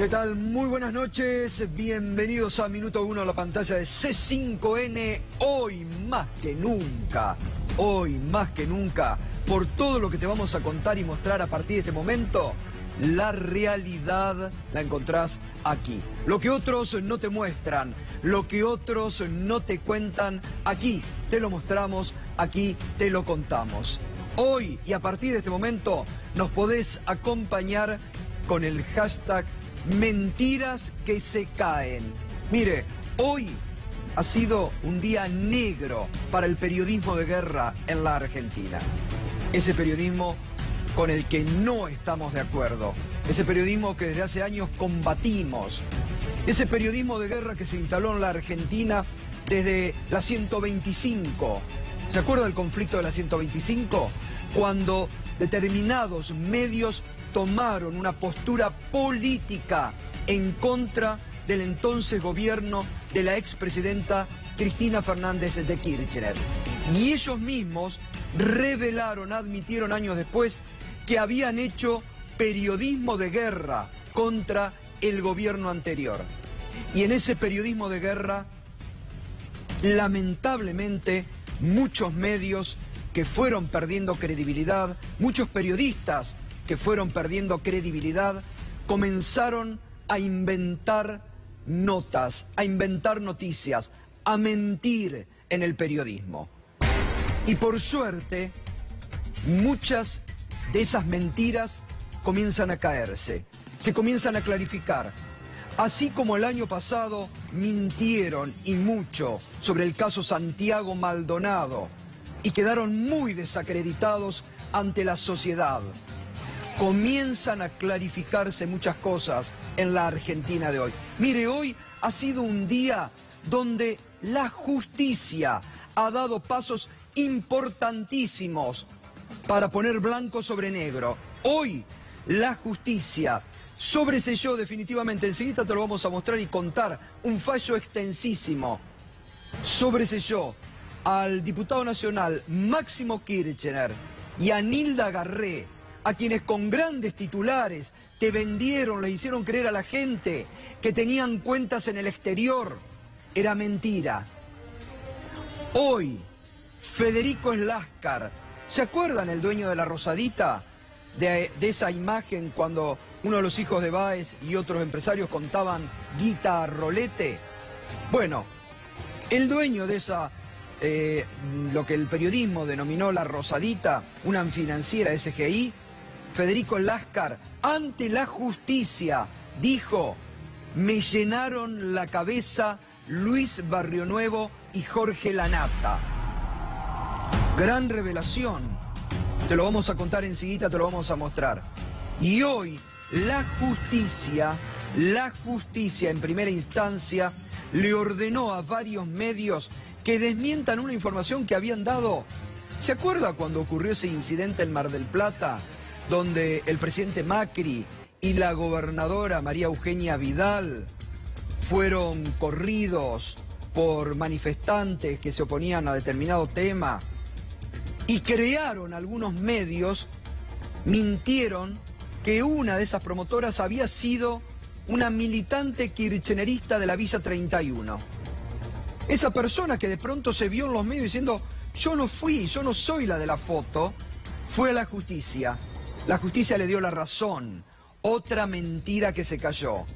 ¿Qué tal? Muy buenas noches, bienvenidos a Minuto 1 a la pantalla de C5N. Hoy más que nunca, por todo lo que te vamos a contar y mostrar a partir de este momento, la realidad la encontrás aquí. Lo que otros no te muestran, lo que otros no te cuentan, aquí te lo mostramos, aquí te lo contamos. Hoy y a partir de este momento nos podés acompañar con el hashtag Mentiras que se caen. Mire, hoy ha sido un día negro para el periodismo de guerra en la Argentina. Ese periodismo con el que no estamos de acuerdo. Ese periodismo que desde hace años combatimos. Ese periodismo de guerra que se instaló en la Argentina desde la 125. ¿Se acuerda del conflicto de la 125? Cuando determinados medios tomaron una postura política en contra del entonces gobierno de la expresidenta Cristina Fernández de Kirchner. Y ellos mismos revelaron, admitieron años después, que habían hecho periodismo de guerra contra el gobierno anterior. Y en ese periodismo de guerra, lamentablemente, muchos medios que fueron perdiendo credibilidad, muchos periodistas que fueron perdiendo credibilidad, comenzaron a inventar notas, a inventar noticias, a mentir en el periodismo. Y por suerte, muchas de esas mentiras comienzan a caerse, se comienzan a clarificar. Así como el año pasado mintieron y mucho sobre el caso Santiago Maldonado y quedaron muy desacreditados ante la sociedad, comienzan a clarificarse muchas cosas en la Argentina de hoy. Mire, hoy ha sido un día donde la justicia ha dado pasos importantísimos para poner blanco sobre negro. Hoy la justicia sobreselló definitivamente, enseguida te lo vamos a mostrar y contar, un fallo extensísimo. Sobreselló al diputado nacional Máximo Kirchner y a Nilda Garré, a quienes con grandes titulares te vendieron, le hicieron creer a la gente que tenían cuentas en el exterior. Era mentira. Hoy, Federico Slascar, ¿se acuerdan el dueño de la Rosadita? De esa imagen cuando uno de los hijos de Báez y otros empresarios contaban guita a rolete. Bueno, el dueño de esa, lo que el periodismo denominó la Rosadita, una financiera SGI, Federico Slascar, ante la justicia, dijo: me llenaron la cabeza Luis Barrionuevo y Jorge Lanata. Gran revelación. Te lo vamos a contar enseguida, te lo vamos a mostrar. Y hoy la justicia en primera instancia le ordenó a varios medios que desmientan una información que habían dado. ¿Se acuerda cuando ocurrió ese incidente en Mar del Plata, donde el presidente Macri y la gobernadora María Eugenia Vidal fueron corridos por manifestantes que se oponían a determinado tema? Y crearon algunos medios, mintieron que una de esas promotoras había sido una militante kirchnerista de la Villa 31. Esa persona que de pronto se vio en los medios diciendo: yo no fui, yo no soy la de la foto, fue a la justicia. La justicia le dio la razón. Otra mentira que se cayó.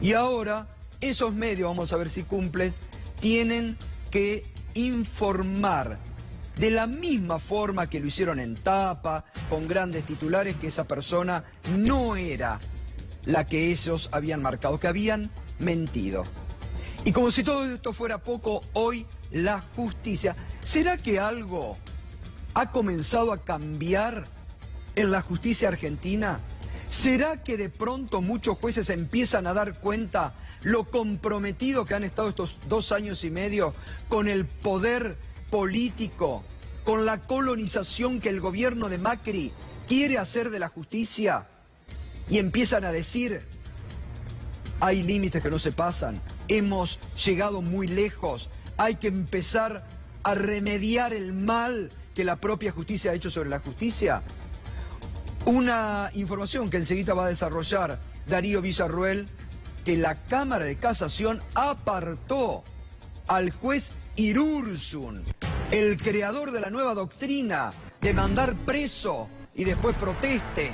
Y ahora esos medios, vamos a ver si cumplen, tienen que informar de la misma forma que lo hicieron en tapa, con grandes titulares, que esa persona no era la que ellos habían marcado, que habían mentido. Y como si todo esto fuera poco, hoy la justicia. ¿Será que algo ha comenzado a cambiar en la justicia argentina? ¿Será que de pronto muchos jueces empiezan a dar cuenta lo comprometido que han estado estos 2 años y medio con el poder político, con la colonización que el gobierno de Macri quiere hacer de la justicia? Y empiezan a decir: hay límites que no se pasan, hemos llegado muy lejos, hay que empezar a remediar el mal que la propia justicia ha hecho sobre la justicia. Una información que enseguida va a desarrollar Darío Villarruel que la Cámara de Casación apartó al juez Irursun, el creador de la nueva doctrina de mandar preso y después proteste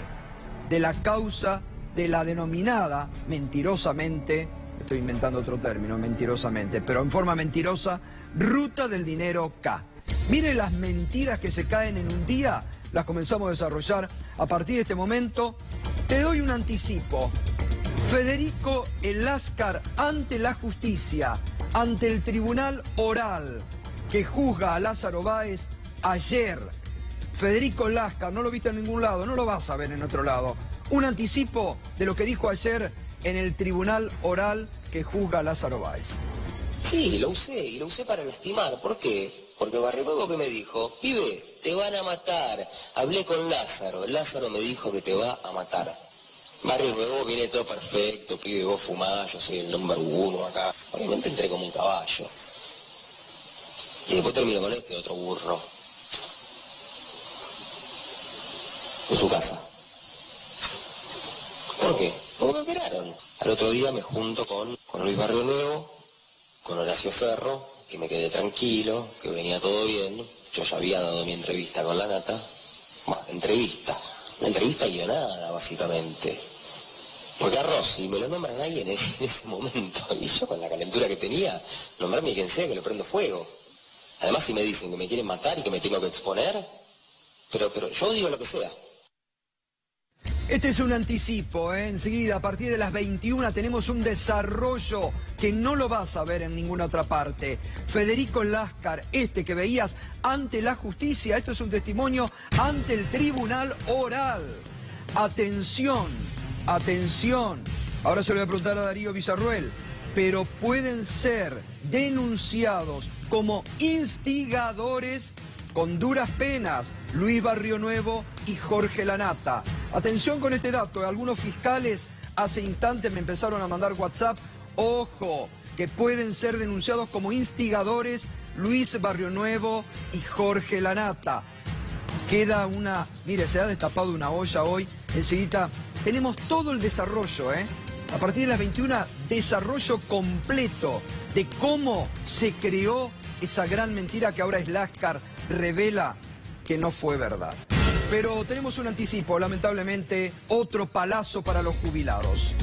de la causa de la denominada, mentirosamente, estoy inventando otro término, mentirosamente, pero en forma mentirosa, ruta del dinero K. Mire las mentiras que se caen en un día, las comenzamos a desarrollar a partir de este momento. Te doy un anticipo. Federico Eláscar ante la justicia, ante el tribunal oral que juzga a Lázaro Báez ayer. Federico Eláscar, no lo viste en ningún lado, no lo vas a ver en otro lado. Un anticipo de lo que dijo ayer en el tribunal oral que juzga a Lázaro Báez. Sí, lo usé, y lo usé para lastimar. ¿Por qué? Porque Barrionuevo que me dijo, pibe, te van a matar. Hablé con Lázaro, Lázaro me dijo que te va a matar. Barrionuevo viene todo perfecto, pibe, vos fumás, yo soy el número 1 acá. Obviamente entré como un caballo. Y después termino con este otro burro. En su casa. ¿Por qué? Porque me operaron. Al otro día me junto con Luis Barrionuevo, con Horacio Ferro, y me quedé tranquilo, que venía todo bien. Yo ya había dado mi entrevista con la Nata. Bueno, una entrevista guionada, básicamente. Porque a Rossi me lo nombran ahí en ese momento, y yo con la calentura que tenía, nombrarme a quien sea que lo prendo fuego. Además, si me dicen que me quieren matar y que me tengo que exponer, pero yo digo lo que sea. Este es un anticipo, ¿eh? Enseguida, a partir de las 21, tenemos un desarrollo que no lo vas a ver en ninguna otra parte. Federico Eláscar, este que veías ante la justicia, esto es un testimonio ante el tribunal oral. Atención, atención. Ahora se lo voy a preguntar a Darío Villarruel, pero pueden ser denunciados como instigadores con duras penas Luis Barrionuevo y Jorge Lanata. Atención con este dato, algunos fiscales hace instantes me empezaron a mandar WhatsApp. Ojo, que pueden ser denunciados como instigadores Luis Barrionuevo y Jorge Lanata. Queda una... Mire, se ha destapado una olla hoy. Enseguida tenemos todo el desarrollo, ¿eh? A partir de las 21, desarrollo completo de cómo se creó esa gran mentira que ahora Eláscar revela que no fue verdad. Pero tenemos un anticipo, lamentablemente, otro palazo para los jubilados.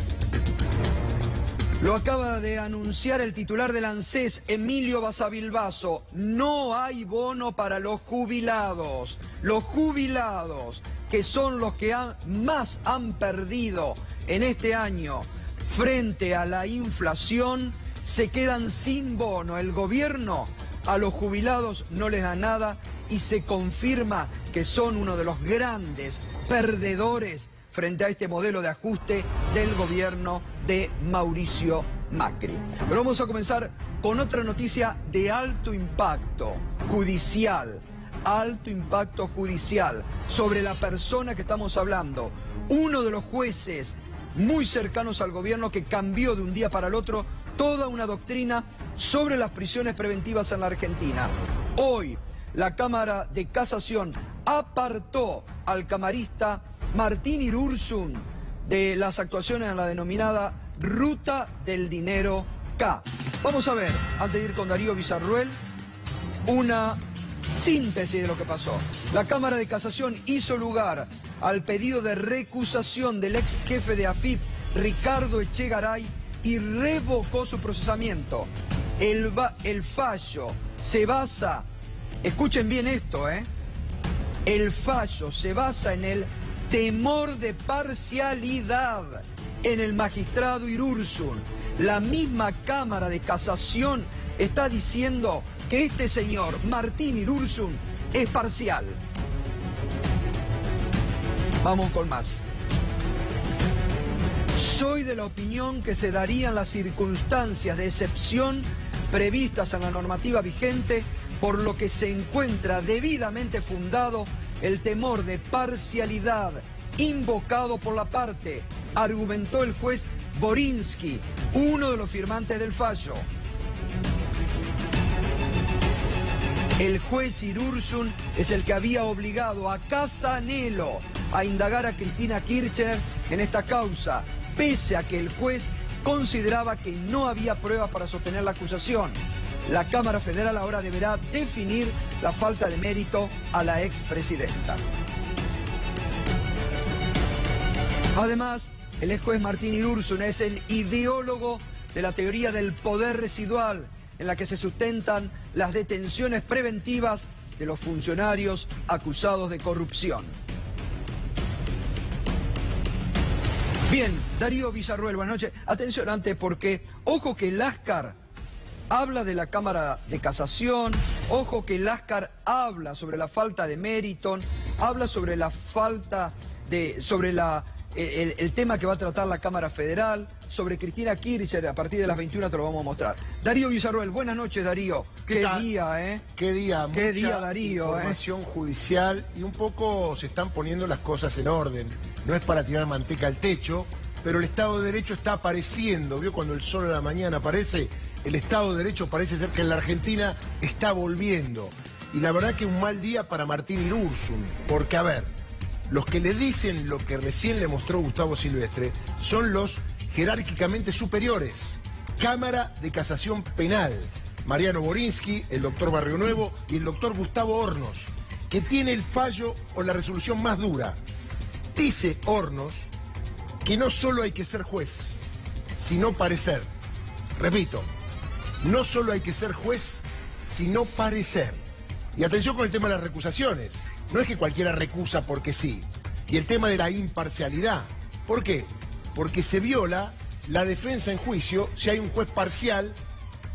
Lo acaba de anunciar el titular del ANSES, Emilio Basavilbaso. No hay bono para los jubilados. Los jubilados, que son los que más han perdido en este año frente a la inflación, se quedan sin bono. El gobierno a los jubilados no les da nada y se confirma que son uno de los grandes perdedores frente a este modelo de ajuste del gobierno de Mauricio Macri. Pero vamos a comenzar con otra noticia de alto impacto judicial. Alto impacto judicial sobre la persona que estamos hablando. Uno de los jueces muy cercanos al gobierno que cambió de un día para el otro toda una doctrina sobre las prisiones preventivas en la Argentina. Hoy, la Cámara de Casación apartó al camarista Martín Irursun de las actuaciones en la denominada Ruta del Dinero K. Vamos a ver, antes de ir con Darío Villarruel, una síntesis de lo que pasó. La Cámara de Casación hizo lugar al pedido de recusación del ex jefe de AFIP, Ricardo Echegaray, y revocó su procesamiento. El fallo se basa, escuchen bien esto, el fallo se basa en el temor de parcialidad en el magistrado Irursun. La misma Cámara de Casación está diciendo que este señor, Martín Irursun, es parcial. Vamos con más. Soy de la opinión que se darían las circunstancias de excepción previstas en la normativa vigente, por lo que se encuentra debidamente fundado el temor de parcialidad invocado por la parte, argumentó el juez Borinsky, uno de los firmantes del fallo. El juez Irursun es el que había obligado a Casanelo a indagar a Cristina Kirchner en esta causa, pese a que el juez consideraba que no había pruebas para sostener la acusación. La Cámara Federal ahora deberá definir la falta de mérito a la expresidenta. Además, el ex juez Martín Irursun es el ideólogo de la teoría del poder residual, en la que se sustentan las detenciones preventivas de los funcionarios acusados de corrupción. Bien, Darío Villarroel, buenas noches. Atención antes porque, ojo que Láscar habla de la Cámara de Casación, ojo que Láscar habla sobre la falta de mérito, habla sobre la falta de, el tema que va a tratar la Cámara Federal, sobre Cristina Kirchner, a partir de las 21 te lo vamos a mostrar. Darío Villarroel, buenas noches, Darío. Qué día, ¿eh? Qué día, qué día, Darío, información judicial y un poco se están poniendo las cosas en orden. No es para tirar manteca al techo, pero el Estado de Derecho está apareciendo. ¿Vio cuando el sol a la mañana aparece? El Estado de Derecho parece ser que en la Argentina está volviendo. Y la verdad que un mal día para Martín Irursun, porque a ver, los que le dicen lo que recién le mostró Gustavo Silvestre son los jerárquicamente superiores. Cámara de Casación Penal, Mariano Borinsky, el doctor Barrio Nuevo y el doctor Gustavo Hornos, que tiene el fallo o la resolución más dura. Dice Hornos que no solo hay que ser juez, sino parecer. Repito, no solo hay que ser juez, sino parecer. Y atención con el tema de las recusaciones. No es que cualquiera recusa porque sí. Y el tema de la imparcialidad. ¿Por qué? Porque se viola la defensa en juicio si hay un juez parcial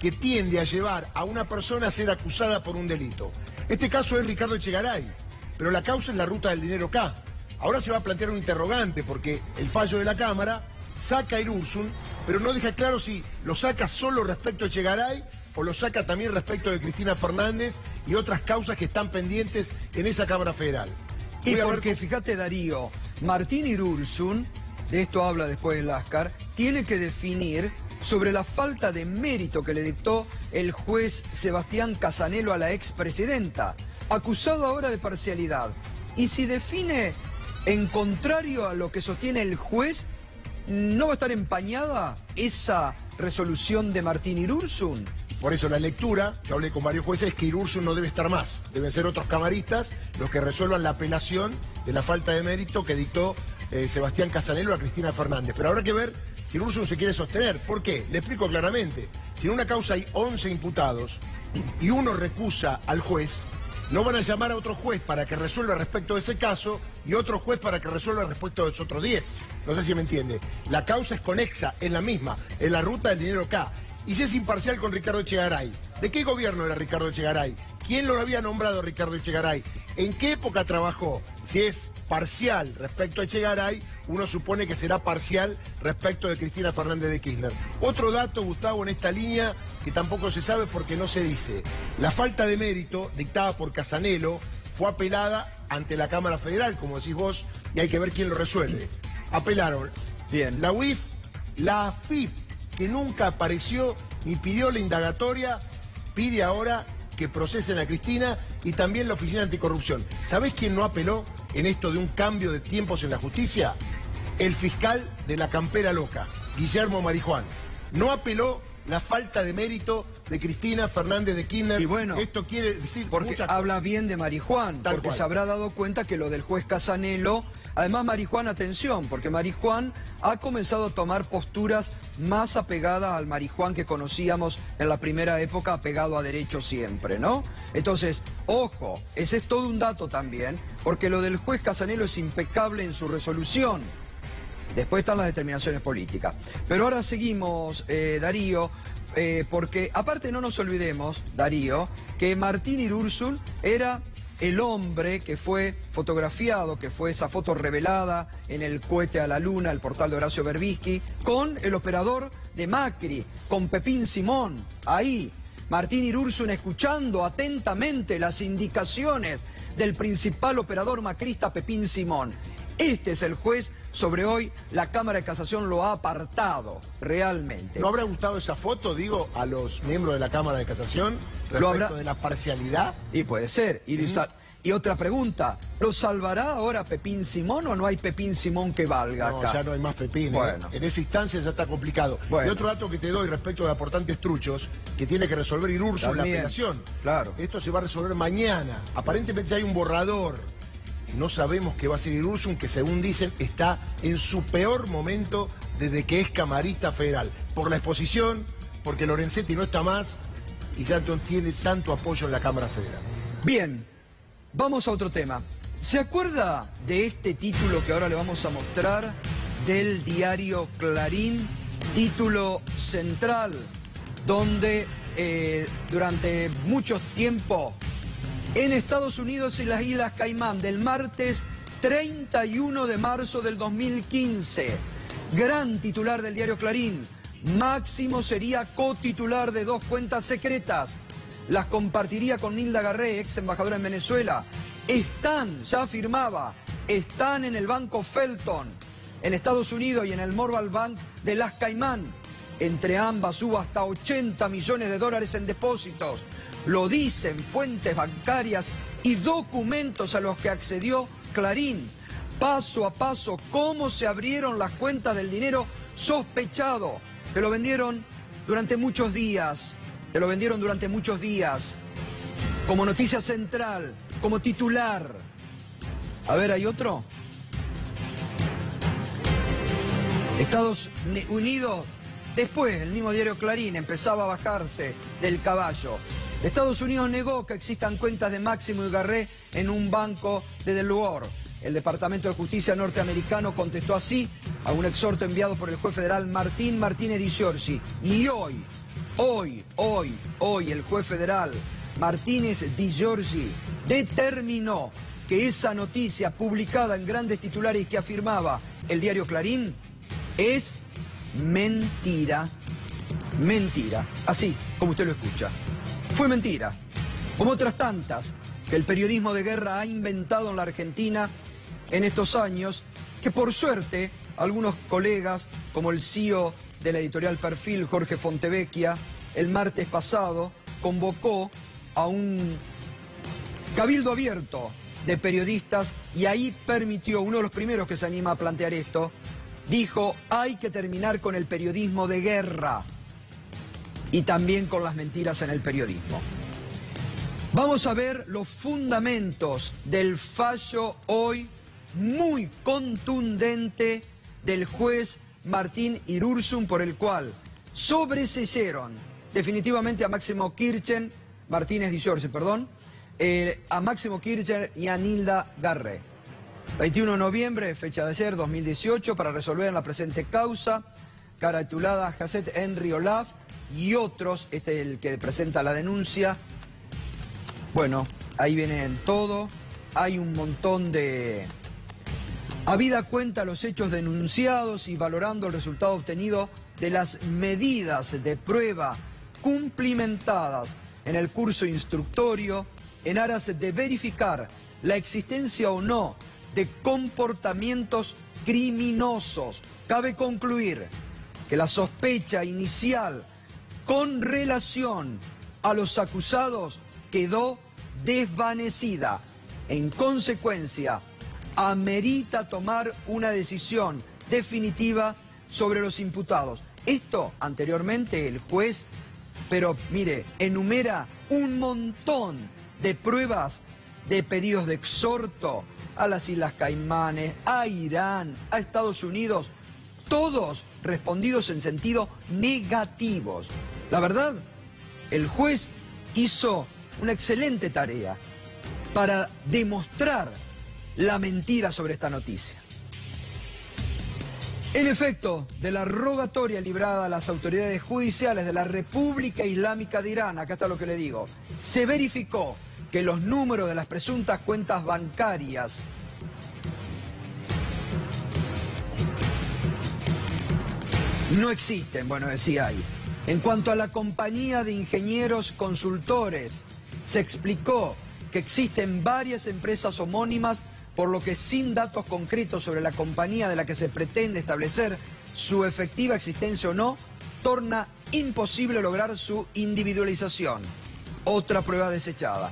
que tiende a llevar a una persona a ser acusada por un delito. Este caso es Ricardo Echegaray, pero la causa es la ruta del dinero K. Ahora se va a plantear un interrogante porque el fallo de la Cámara saca a Irursun, pero no deja claro si lo saca solo respecto a Echegaray o lo saca también respecto de Cristina Fernández y otras causas que están pendientes en esa Cámara Federal. Y porque, fíjate, Darío, Martín Irursun, de esto habla después el Láscar, tiene que definir sobre la falta de mérito que le dictó el juez Sebastián Casanelo a la expresidenta, acusado ahora de parcialidad. Y si define en contrario a lo que sostiene el juez, ¿no va a estar empañada esa resolución de Martín Irursun? Por eso la lectura, que hablé con varios jueces, es que Irursun no debe estar más. Deben ser otros camaristas los que resuelvan la apelación de la falta de mérito que dictó Sebastián Casanelo a Cristina Fernández. Pero habrá que ver si Irursun se quiere sostener. ¿Por qué? Le explico claramente. Si en una causa hay 11 imputados y uno recusa al juez, no van a llamar a otro juez para que resuelva respecto de ese caso y otro juez para que resuelva respecto de los otros 10. No sé si me entiende. La causa es conexa, es la misma, es la ruta del dinero K. Y si es imparcial con Ricardo Echegaray, ¿de qué gobierno era Ricardo Echegaray? ¿Quién lo había nombrado Ricardo Echegaray? ¿En qué época trabajó? Si es parcial respecto a Echegaray, uno supone que será parcial respecto de Cristina Fernández de Kirchner. Otro dato, Gustavo, en esta línea que tampoco se sabe porque no se dice. La falta de mérito dictada por Casanelo fue apelada ante la Cámara Federal, como decís vos, y hay que ver quién lo resuelve. Apelaron Bien. La UIF, la AFIP, que nunca apareció ni pidió la indagatoria, pide ahora que procesen a Cristina, y también la Oficina Anticorrupción. ¿Sabés quién no apeló en esto de un cambio de tiempos en la justicia? El fiscal de la campera loca, Guillermo Marijuán. No apeló la falta de mérito de Cristina Fernández de Kirchner. Y bueno, esto quiere decir porque muchas habla cosas. bien de Marijuán, Tal porque cual. se habrá dado cuenta que lo del juez Casanelo, además Marijuán, atención, porque Marijuán ha comenzado a tomar posturas más apegadas al Marijuán que conocíamos en la primera época, apegado a derecho siempre, ¿no? Entonces, ojo, ese es todo un dato también, porque lo del juez Casanelo es impecable en su resolución. Después están las determinaciones políticas. Pero ahora seguimos, Darío, porque aparte no nos olvidemos, Darío, que Martín Irursun era el hombre que fue fotografiado, que fue esa foto revelada en el cohete a la luna, el portal de Horacio Berbisky, con el operador de Macri, con Pepín Simón, ahí. Martín Irursun escuchando atentamente las indicaciones del principal operador macrista Pepín Simón. Este es el juez sobre hoy, la Cámara de Casación lo ha apartado, realmente. ¿No habrá gustado esa foto, digo, a los miembros de la Cámara de Casación respecto de la parcialidad? Y puede ser. Y otra pregunta, ¿lo salvará ahora Pepín Simón o no hay Pepín Simón que valga No, acá? ya no hay más Pepín. Bueno. En esa instancia ya está complicado. Bueno. Y otro dato que te doy respecto de aportantes truchos, que tiene que resolver Irurso en la También, apelación. claro. Esto se va a resolver mañana. Aparentemente hay un borrador. No sabemos qué va a ser Irursum, que según dicen está en su peor momento desde que es camarista federal. Por la exposición, porque Lorenzetti no está más y ya no tiene tanto apoyo en la Cámara Federal. Bien, vamos a otro tema. ¿Se acuerda de este título que ahora le vamos a mostrar del diario Clarín? Título central, donde durante mucho tiempo en Estados Unidos y las Islas Caimán, del martes 31 de marzo del 2015, gran titular del diario Clarín, Máximo sería cotitular de 2 cuentas secretas. Las compartiría con Nilda Garré, ex embajadora en Venezuela. Están, ya afirmaba, están en el Banco Felton, en Estados Unidos y en el Morval Bank de las Caimán. Entre ambas hubo hasta 80 millones de dólares en depósitos. Lo dicen fuentes bancarias y documentos a los que accedió Clarín. Paso a paso, cómo se abrieron las cuentas del dinero sospechado. Que lo vendieron durante muchos días. Como noticia central, como titular. A ver, ¿hay otro? Estados Unidos, después el mismo diario Clarín empezaba a bajarse del caballo. Estados Unidos negó que existan cuentas de Máximo y Garré en un banco de Delaware. El Departamento de Justicia norteamericano contestó así a un exhorto enviado por el juez federal Martín Martínez Di Giorgi. Y hoy, el juez federal Martínez Di Giorgi determinó que esa noticia publicada en grandes titulares que afirmaba el diario Clarín es mentira. Mentira, así como usted lo escucha. Fue mentira, como otras tantas que el periodismo de guerra ha inventado en la Argentina en estos años, que por suerte algunos colegas, como el CEO de la editorial Perfil, Jorge Fontevecchia, el martes pasado convocó a un cabildo abierto de periodistas y ahí permitió, uno de los primeros que se anima a plantear esto, dijo, hay que terminar con el periodismo de guerra y también con las mentiras en el periodismo. Vamos a ver los fundamentos del fallo hoy muy contundente del juez Martín Irursum, por el cual sobreseyeron definitivamente a Máximo Kirchner, Martínez Di Giorgi, perdón, a Máximo Kirchner y a Nilda Garré. 21 de noviembre, fecha de ayer, 2018, para resolver en la presente causa, caratulada Jacet Henry Olaf y otros, este es el que presenta la denuncia. Bueno, ahí viene todo, hay un montón de... Habida cuenta los hechos denunciados y valorando el resultado obtenido de las medidas de prueba cumplimentadas en el curso instructorio en aras de verificar la existencia o no de comportamientos criminosos. Cabe concluir que la sospecha inicial con relación a los acusados quedó desvanecida. En consecuencia, amerita tomar una decisión definitiva sobre los imputados. Esto anteriormente el juez, pero mire, enumera un montón de pruebas de pedidos de exhorto a las Islas Caimanes, a Irán, a Estados Unidos, todos respondidos en sentido negativos. La verdad, el juez hizo una excelente tarea para demostrar la mentira sobre esta noticia. En efecto, de la rogatoria librada a las autoridades judiciales de la República Islámica de Irán, acá está lo que le digo, se verificó que los números de las presuntas cuentas bancarias no existen, bueno, decía ahí. En cuanto a la compañía de ingenieros consultores, se explicó que existen varias empresas homónimas, por lo que sin datos concretos sobre la compañía de la que se pretende establecer su efectiva existencia o no, torna imposible lograr su individualización. Otra prueba desechada.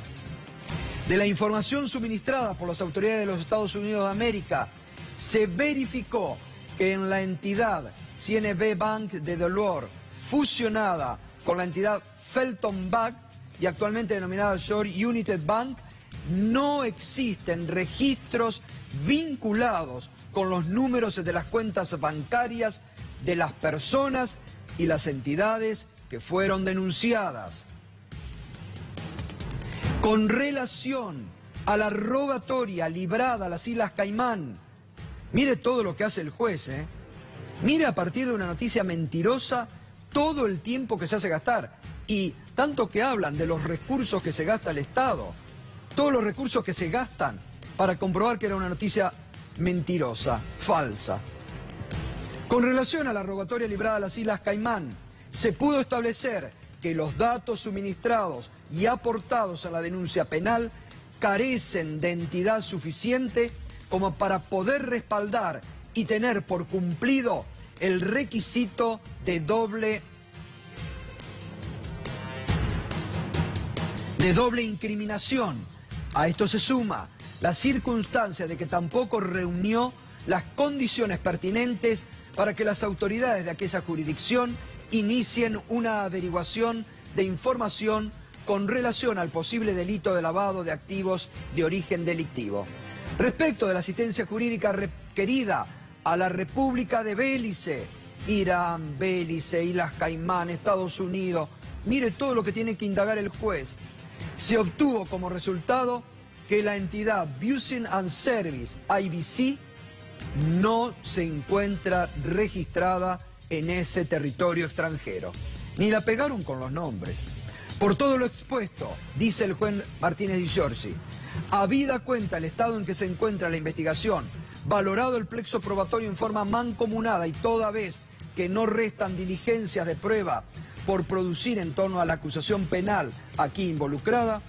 De la información suministrada por las autoridades de los Estados Unidos de América, se verificó que en la entidad CNB Bank de Delaware, fusionada con la entidad Felton Bank y actualmente denominada Shore United Bank, no existen registros vinculados con los números de las cuentas bancarias de las personas y las entidades que fueron denunciadas. Con relación a la rogatoria librada a las Islas Caimán, mire todo lo que hace el juez, ¿eh? Mire a partir de una noticia mentirosa todo el tiempo que se hace gastar. Y tanto que hablan de los recursos que se gasta el Estado, todos los recursos que se gastan para comprobar que era una noticia mentirosa, falsa. Con relación a la rogatoria librada a las Islas Caimán, se pudo establecer que los datos suministrados y aportados a la denuncia penal carecen de entidad suficiente como para poder respaldar y tener por cumplido el requisito de doble incriminación. A esto se suma la circunstancia de que tampoco reunió las condiciones pertinentes para que las autoridades de aquella jurisdicción inicien una averiguación de información con relación al posible delito de lavado de activos de origen delictivo. Respecto de la asistencia jurídica requerida a la República de Belice, Irán, Belice, Islas Caimán, Estados Unidos, mire todo lo que tiene que indagar el juez. Se obtuvo como resultado que la entidad Business and Service, IBC, no se encuentra registrada en ese territorio extranjero. Ni la pegaron con los nombres. Por todo lo expuesto, dice el juez Martínez Di Giorgi, habida cuenta el estado en que se encuentra la investigación, valorado el plexo probatorio en forma mancomunada y toda vez que no restan diligencias de prueba por producir en torno a la acusación penal aquí involucrada,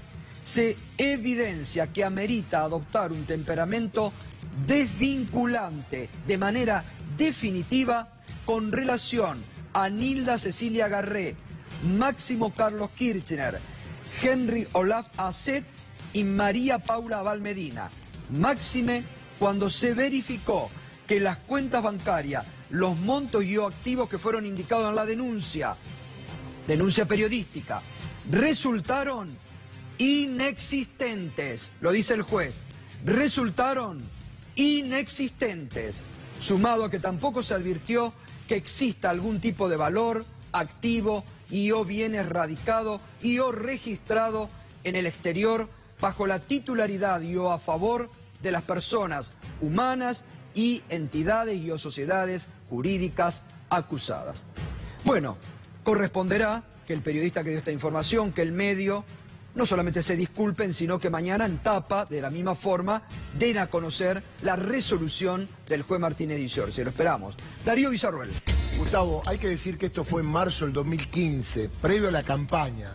se evidencia que amerita adoptar un temperamento desvinculante de manera definitiva con relación a Nilda Cecilia Garré, Máximo Carlos Kirchner, Henry Olaf Asset y María Paula Abal Medina. Máxime cuando se verificó que las cuentas bancarias, los montos y o activos que fueron indicados en la denuncia periodística, resultaron inexistentes, lo dice el juez, resultaron inexistentes, sumado a que tampoco se advirtió que exista algún tipo de valor, activo y o bienes radicado y o registrado en el exterior bajo la titularidad y o a favor de las personas humanas y entidades y o sociedades jurídicas acusadas. Bueno, corresponderá que el periodista que dio esta información, que el medio, no solamente se disculpen, sino que mañana en tapa, de la misma forma, den a conocer la resolución del juez Martínez Di Giorgi. Lo esperamos. Darío Villarruel. Gustavo, hay que decir que esto fue en marzo del 2015, previo a la campaña.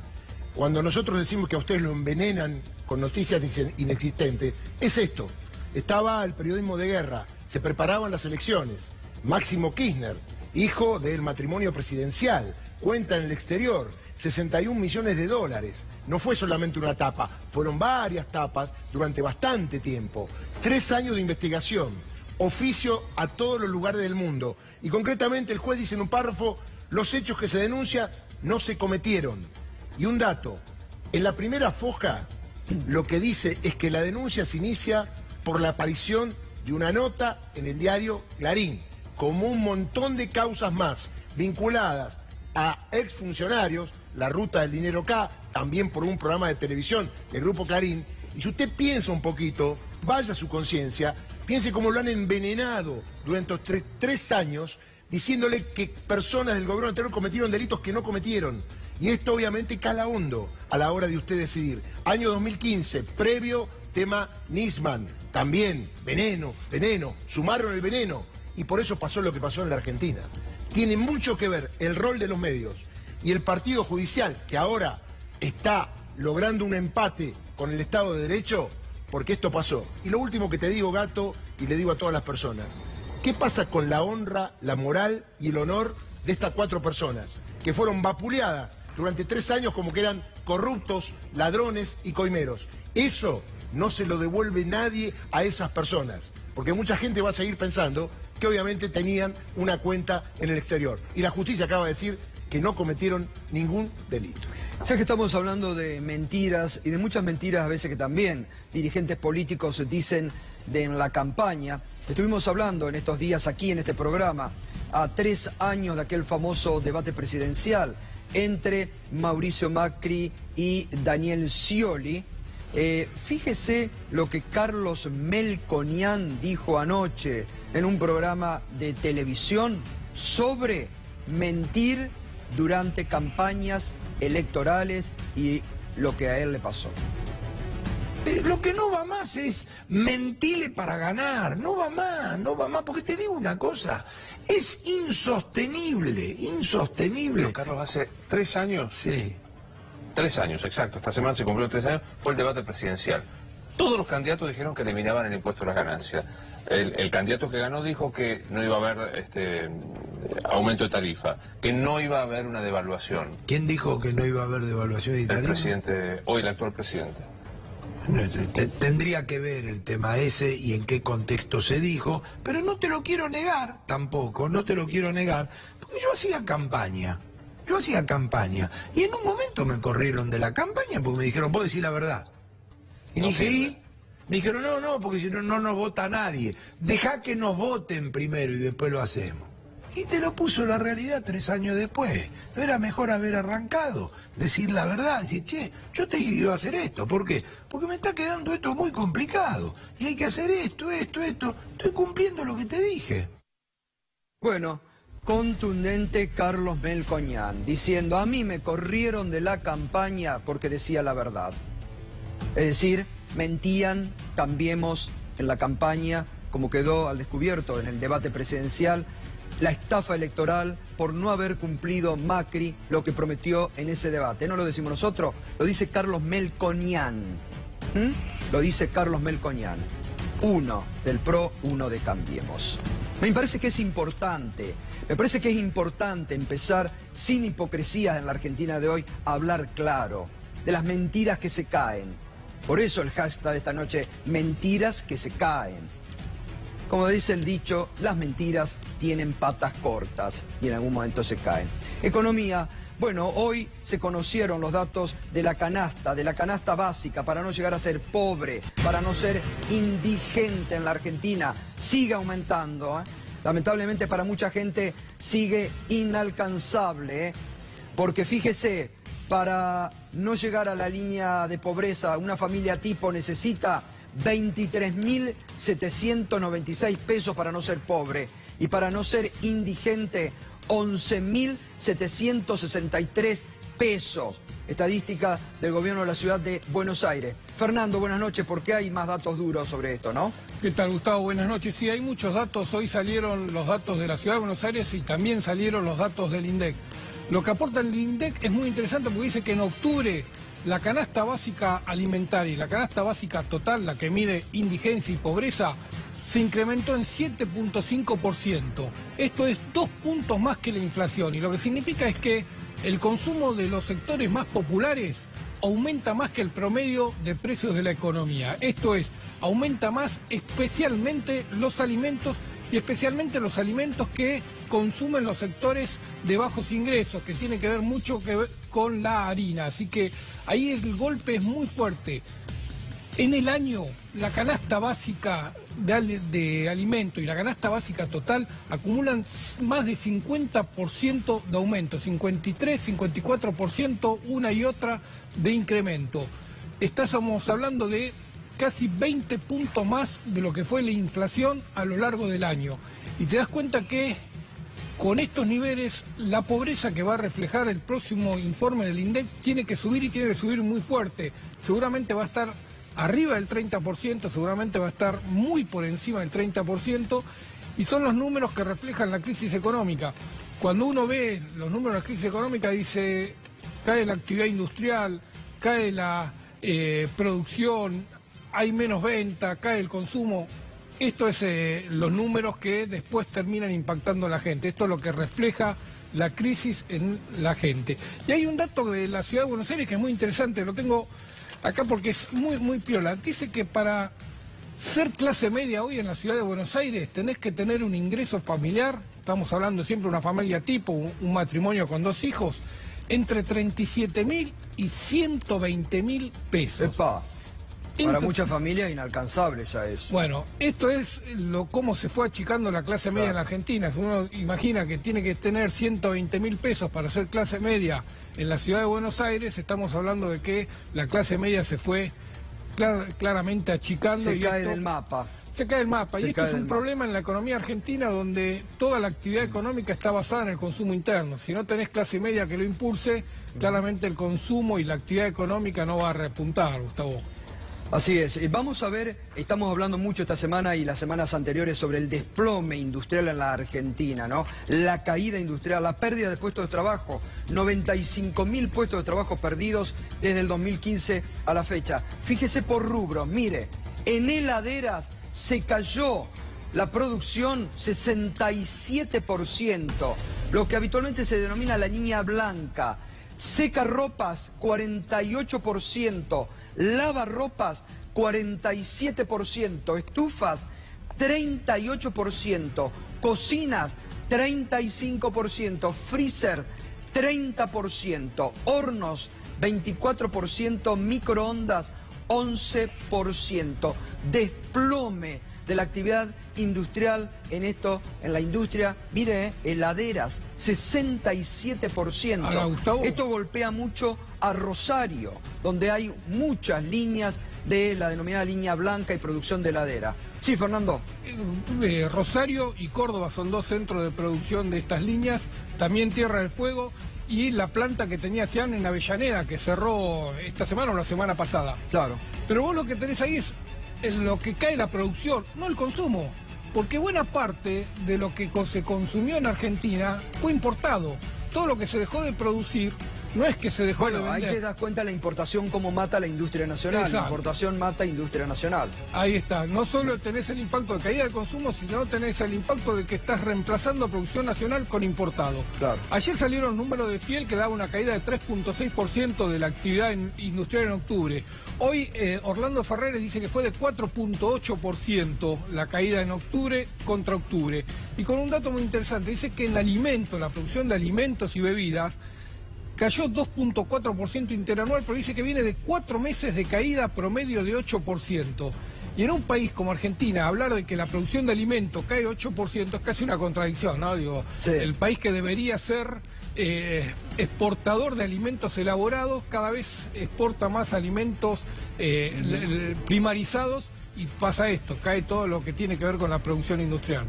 Cuando nosotros decimos que a ustedes lo envenenan con noticias inexistentes, es esto. Estaba el periodismo de guerra, se preparaban las elecciones. Máximo Kirchner, hijo del matrimonio presidencial, cuenta en el exterior, 61 millones de dólares. No fue solamente una tapa, fueron varias tapas durante bastante tiempo. 3 años de investigación, oficio a todos los lugares del mundo. Y concretamente el juez dice en un párrafo, los hechos que se denuncian no se cometieron. Y un dato, en la primera foja lo que dice es que la denuncia se inicia por la aparición de una nota en el diario Clarín, como un montón de causas más vinculadas a exfuncionarios, la ruta del dinero acá, también por un programa de televisión del Grupo Clarín. Y si usted piensa un poquito, vaya a su conciencia, piense cómo lo han envenenado durante estos 3 años, diciéndole que personas del gobierno anterior cometieron delitos que no cometieron. Y esto obviamente cala hondo a la hora de usted decidir. Año 2015, previo tema Nisman, también veneno, sumaron el veneno. Y por eso pasó lo que pasó en la Argentina. Tiene mucho que ver el rol de los medios y el partido judicial, que ahora está logrando un empate con el Estado de Derecho, porque esto pasó. Y lo último que te digo, Gato, y le digo a todas las personas, ¿qué pasa con la honra, la moral y el honor de estas 4 personas que fueron vapuleadas durante 3 años como que eran corruptos, ladrones y coimeros. Eso no se lo devuelve nadie a esas personas, porque mucha gente va a seguir pensando que obviamente tenían una cuenta en el exterior. Y la justicia acaba de decir que no cometieron ningún delito. Ya que estamos hablando de mentiras y de muchas mentiras a veces que también dirigentes políticos dicen en la campaña, estuvimos hablando en estos días aquí en este programa, a 3 años de aquel famoso debate presidencial entre Mauricio Macri y Daniel Scioli. Fíjese lo que Carlos Melconian dijo anoche en un programa de televisión sobre mentir durante campañas electorales y lo que a él le pasó. Lo que no va más es mentirle para ganar, no va más, porque te digo una cosa, es insostenible. Pero, Carlos, hace 3 años, Sí. 3 años, exacto, esta semana se cumplió 3 años, fue el debate presidencial. Todos los candidatos dijeron que eliminaban el impuesto a las ganancias. El candidato que ganó dijo que no iba a haber aumento de tarifa, que no iba a haber una devaluación. ¿Quién dijo que no iba a haber devaluación de El tarifa? presidente, hoy el actual presidente. Tendría que ver el tema ese y en qué contexto se dijo, pero no te lo quiero negar tampoco, no te lo quiero negar, porque yo hacía campaña, y en un momento me corrieron de la campaña porque me dijeron, vos decís la verdad. Y dije, ¿y? Me dijeron, no, porque si no, no nos vota nadie, dejá que nos voten primero y después lo hacemos. Y te lo puso la realidad 3 años después. ¿No era mejor haber arrancado? Decir la verdad, decir, che, yo te iba a hacer esto. ¿Por qué? Porque me está quedando esto muy complicado. Y hay que hacer esto. Estoy cumpliendo lo que te dije. Bueno, contundente Carlos Melconian, diciendo, a mí me corrieron de la campaña porque decía la verdad. Es decir, mentían, cambiemos en la campaña, como quedó al descubierto en el debate presidencial, la estafa electoral por no haber cumplido Macri lo que prometió en ese debate. No lo decimos nosotros, lo dice Carlos Melconian. Lo dice Carlos Melconian. 1 del PRO, 1 de Cambiemos. Me parece que es importante empezar sin hipocresías en la Argentina de hoy a hablar claro de las mentiras que se caen. Por eso el hashtag de esta noche, mentiras que se caen. Como dice el dicho, las mentiras tienen patas cortas y en algún momento se caen. Economía. Bueno, hoy se conocieron los datos de la canasta básica, para no llegar a ser pobre, para no ser indigente en la Argentina. Sigue aumentando, Lamentablemente para mucha gente sigue inalcanzable, porque fíjese, para no llegar a la línea de pobreza, una familia tipo necesita 23.796 pesos para no ser pobre, y para no ser indigente 11.763 pesos. Estadística del gobierno de la ciudad de Buenos Aires. Fernando, buenas noches, porque hay más datos duros sobre esto, ¿no? ¿Qué tal, Gustavo? Buenas noches. Sí, hay muchos datos. Hoy salieron los datos de la ciudad de Buenos Aires y también salieron los datos del INDEC. Lo que aporta el INDEC es muy interesante porque dice que en octubre la canasta básica alimentaria y la canasta básica total, la que mide indigencia y pobreza, se incrementó en 7.5%. Esto es 2 puntos más que la inflación, y lo que significa es que el consumo de los sectores más populares aumenta más que el promedio de precios de la economía. Esto es, aumenta más especialmente los alimentos, y especialmente los alimentos que consumen los sectores de bajos ingresos, que tiene que ver mucho con la harina. Así que ahí el golpe es muy fuerte. En el año, la canasta básica de alimento y la canasta básica total acumulan más de 50% de aumento, 53, 54% una y otra de incremento. Estamos hablando de casi 20 puntos más de lo que fue la inflación a lo largo del año. Y te das cuenta que con estos niveles, la pobreza que va a reflejar el próximo informe del INDEC tiene que subir, y tiene que subir muy fuerte. Seguramente va a estar arriba del 30%, seguramente va a estar muy por encima del 30%, y son los números que reflejan la crisis económica. Cuando uno ve los números de la crisis económica, dice, cae la actividad industrial, cae la producción, hay menos venta, cae el consumo. Esto es los números que después terminan impactando a la gente. Esto es lo que refleja la crisis en la gente. Y hay un dato de la Ciudad de Buenos Aires que es muy interesante, lo tengo acá porque es muy piola. Dice que para ser clase media hoy en la Ciudad de Buenos Aires tenés que tener un ingreso familiar, estamos hablando siempre de una familia tipo, un matrimonio con 2 hijos, entre 37.000 y 120.000 pesos. Epa. Para muchas familias inalcanzable ya eso. Bueno, esto es cómo se fue achicando la clase media en la Argentina. Si uno imagina que tiene que tener 120.000 pesos para ser clase media en la Ciudad de Buenos Aires, estamos hablando de que la clase media se fue claramente achicando. Se cae del mapa. Se cae del mapa. Y esto es un problema en la economía argentina donde toda la actividad económica está basada en el consumo interno. Si no tenés clase media que lo impulse, claramente el consumo y la actividad económica no va a repuntar, Gustavo. Así es. Vamos a ver, estamos hablando mucho esta semana y las semanas anteriores sobre el desplome industrial en la Argentina, ¿no? La caída industrial, la pérdida de puestos de trabajo, 95.000 puestos de trabajo perdidos desde el 2015 a la fecha. Fíjese por rubros, mire, en heladeras se cayó la producción 67%, lo que habitualmente se denomina la línea blanca. Secarropas 48%, lavarropas 47%, estufas 38%, cocinas 35%, freezer 30%, hornos 24%, microondas 11%. Desplome de la actividad industrial en la industria, mire, heladeras, 67%. Ahora, Gustavo, esto golpea mucho a Rosario, donde hay muchas líneas de la denominada línea blanca y producción de heladera. Sí, Fernando. Rosario y Córdoba son 2 centros de producción de estas líneas, también Tierra del Fuego y la planta que tenía Cian en Avellaneda, que cerró esta semana o la semana pasada. Claro. Pero vos lo que tenés ahí es en lo que cae la producción, no el consumo, porque buena parte de lo que se consumió en Argentina fue importado. Todo lo que se dejó de producir no es que se dejó de vender. Ahí te das cuenta la importación cómo mata la industria nacional. Exacto. La importación mata industria nacional. Ahí está. No solo tenés el impacto de caída de consumo, sino tenés el impacto de que estás reemplazando producción nacional con importado. Claro. Ayer salieron números de Fiel que daba una caída de 3.6% de la actividad industrial en octubre. Hoy Orlando Ferreres dice que fue de 4.8% la caída en octubre contra octubre. Y con un dato muy interesante, dice que en alimentos, la producción de alimentos y bebidas, cayó 2.4% interanual, pero dice que viene de 4 meses de caída promedio de 8%. Y en un país como Argentina, hablar de que la producción de alimentos cae 8% es casi una contradicción, ¿no? Digo, sí. El país que debería ser exportador de alimentos elaborados, cada vez exporta más alimentos primarizados y pasa esto, cae todo lo que tiene que ver con la producción industrial.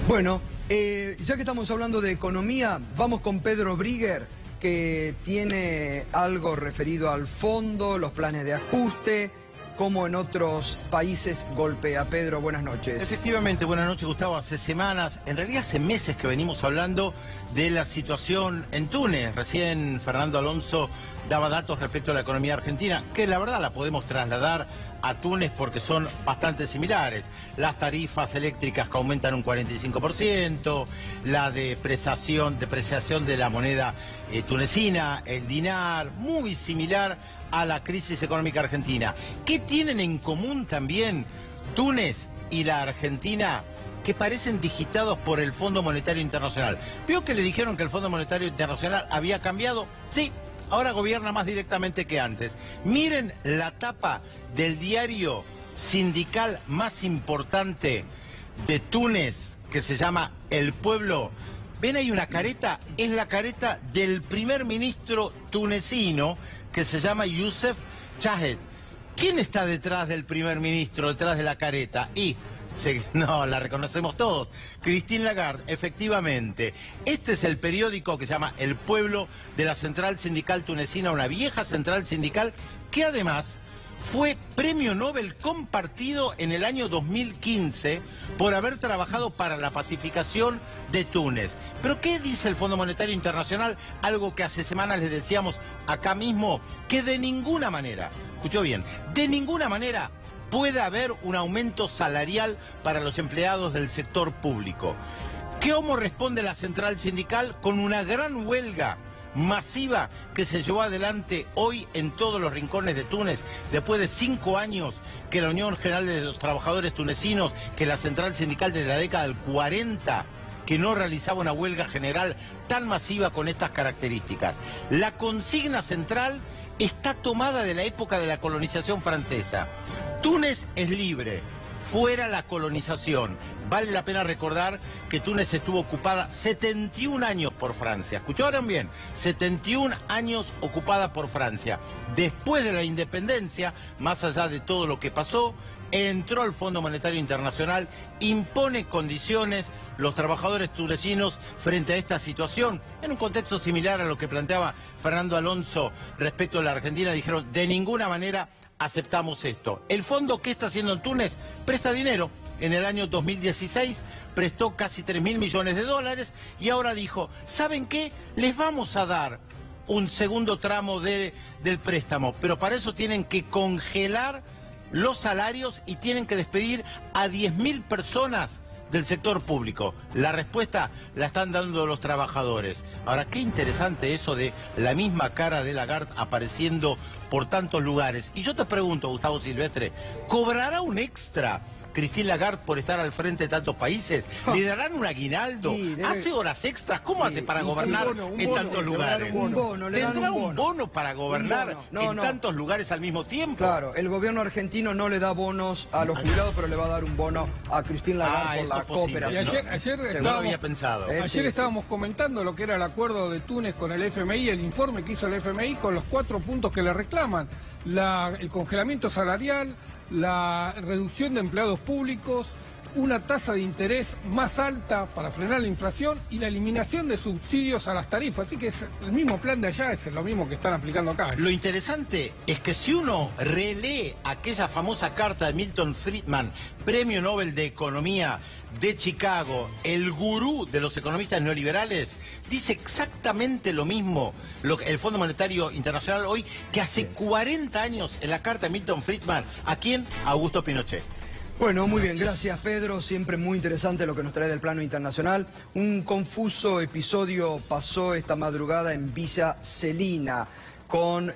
Bueno, ya que estamos hablando de economía, vamos con Pedro Brigger, que tiene algo referido al fondo, los planes de ajuste, cómo en otros países golpea. Pedro, buenas noches. Efectivamente, buenas noches, Gustavo. Hace semanas, en realidad hace meses que venimos hablando de la situación en Túnez. Recién Fernando Alonso daba datos respecto a la economía argentina, que la verdad la podemos trasladar a Túnez porque son bastante similares. Las tarifas eléctricas que aumentan un 45%, la depreciación de la moneda tunecina, el dinar, muy similar a la crisis económica argentina. ¿Qué tienen en común también Túnez y la Argentina? Que parecen digitados por el Fondo Monetario Internacional. ¿Vio que le dijeron que el Fondo Monetario Internacional había cambiado? Sí, ahora gobierna más directamente que antes. Miren la tapa del diario sindical más importante de Túnez, que se llama El Pueblo. ¿Ven ahí una careta? Es la careta del primer ministro tunecino, que se llama Youssef Chahed. ¿Quién está detrás del primer ministro, detrás de la careta? No, la reconocemos todos. Christine Lagarde, efectivamente. Este es el periódico que se llama El Pueblo, de la Central Sindical Tunecina, una vieja central sindical que además fue premio Nobel compartido en el año 2015 por haber trabajado para la pacificación de Túnez. ¿Pero qué dice el Fondo Monetario Internacional? Algo que hace semanas les decíamos acá mismo, que de ninguna manera, escuchó bien, de ninguna manera puede haber un aumento salarial para los empleados del sector público. ¿Cómo responde la central sindical? Con una gran huelga masiva que se llevó adelante hoy en todos los rincones de Túnez, después de 5 años que la Unión General de los Trabajadores Tunecinos, que la central sindical desde la década del 40, que no realizaba una huelga general tan masiva con estas características. La consigna central está tomada de la época de la colonización francesa. Túnez es libre, fuera la colonización. Vale la pena recordar que Túnez estuvo ocupada 71 años por Francia. ¿Escucharon bien? 71 años ocupada por Francia. Después de la independencia, más allá de todo lo que pasó, entró el Fondo Monetario Internacional, impone condiciones. Los trabajadores tunecinos frente a esta situación, en un contexto similar a lo que planteaba Fernando Alonso respecto a la Argentina, dijeron: de ninguna manera aceptamos esto. El fondo, ¿qué está haciendo en Túnez? Presta dinero. En el año 2016 prestó casi 3.000 millones de dólares y ahora dijo: ¿saben qué? Les vamos a dar un segundo tramo del préstamo, pero para eso tienen que congelar los salarios y tienen que despedir a 10.000 personas del sector público. La respuesta la están dando los trabajadores. Ahora, qué interesante eso de la misma cara de Lagarde apareciendo por tantos lugares. Y yo te pregunto, Gustavo Silvestre, ¿cobrará un extra Christine Lagarde por estar al frente de tantos países? ¿Le darán un aguinaldo? Sí, ¿Hace horas extras? ¿Cómo hace para gobernar en tantos lugares? ¿Tendrá un bono para gobernar en tantos lugares al mismo tiempo? Claro, el gobierno argentino no le da bonos a los jubilados, pero le va a dar un bono a Christine Lagarde por la cooperación. No lo había pensado. Ayer estábamos comentando lo que era el acuerdo de Túnez con el FMI, el informe que hizo el FMI con los 4 puntos que le reclaman: el congelamiento salarial, la reducción de empleados públicos, una tasa de interés más alta para frenar la inflación y la eliminación de subsidios a las tarifas. Así que es el mismo plan de allá, es lo mismo que están aplicando acá. Lo interesante es que si uno relee aquella famosa carta de Milton Friedman, Premio Nobel de Economía de Chicago, el gurú de los economistas neoliberales, dice exactamente lo mismo el Fondo Monetario Internacional hoy que hace 40 años en la carta de Milton Friedman. ¿A quién? A Augusto Pinochet. Bueno, muy bien, gracias Pedro, siempre muy interesante lo que nos trae del plano internacional. Un confuso episodio pasó esta madrugada en Villa Celina con,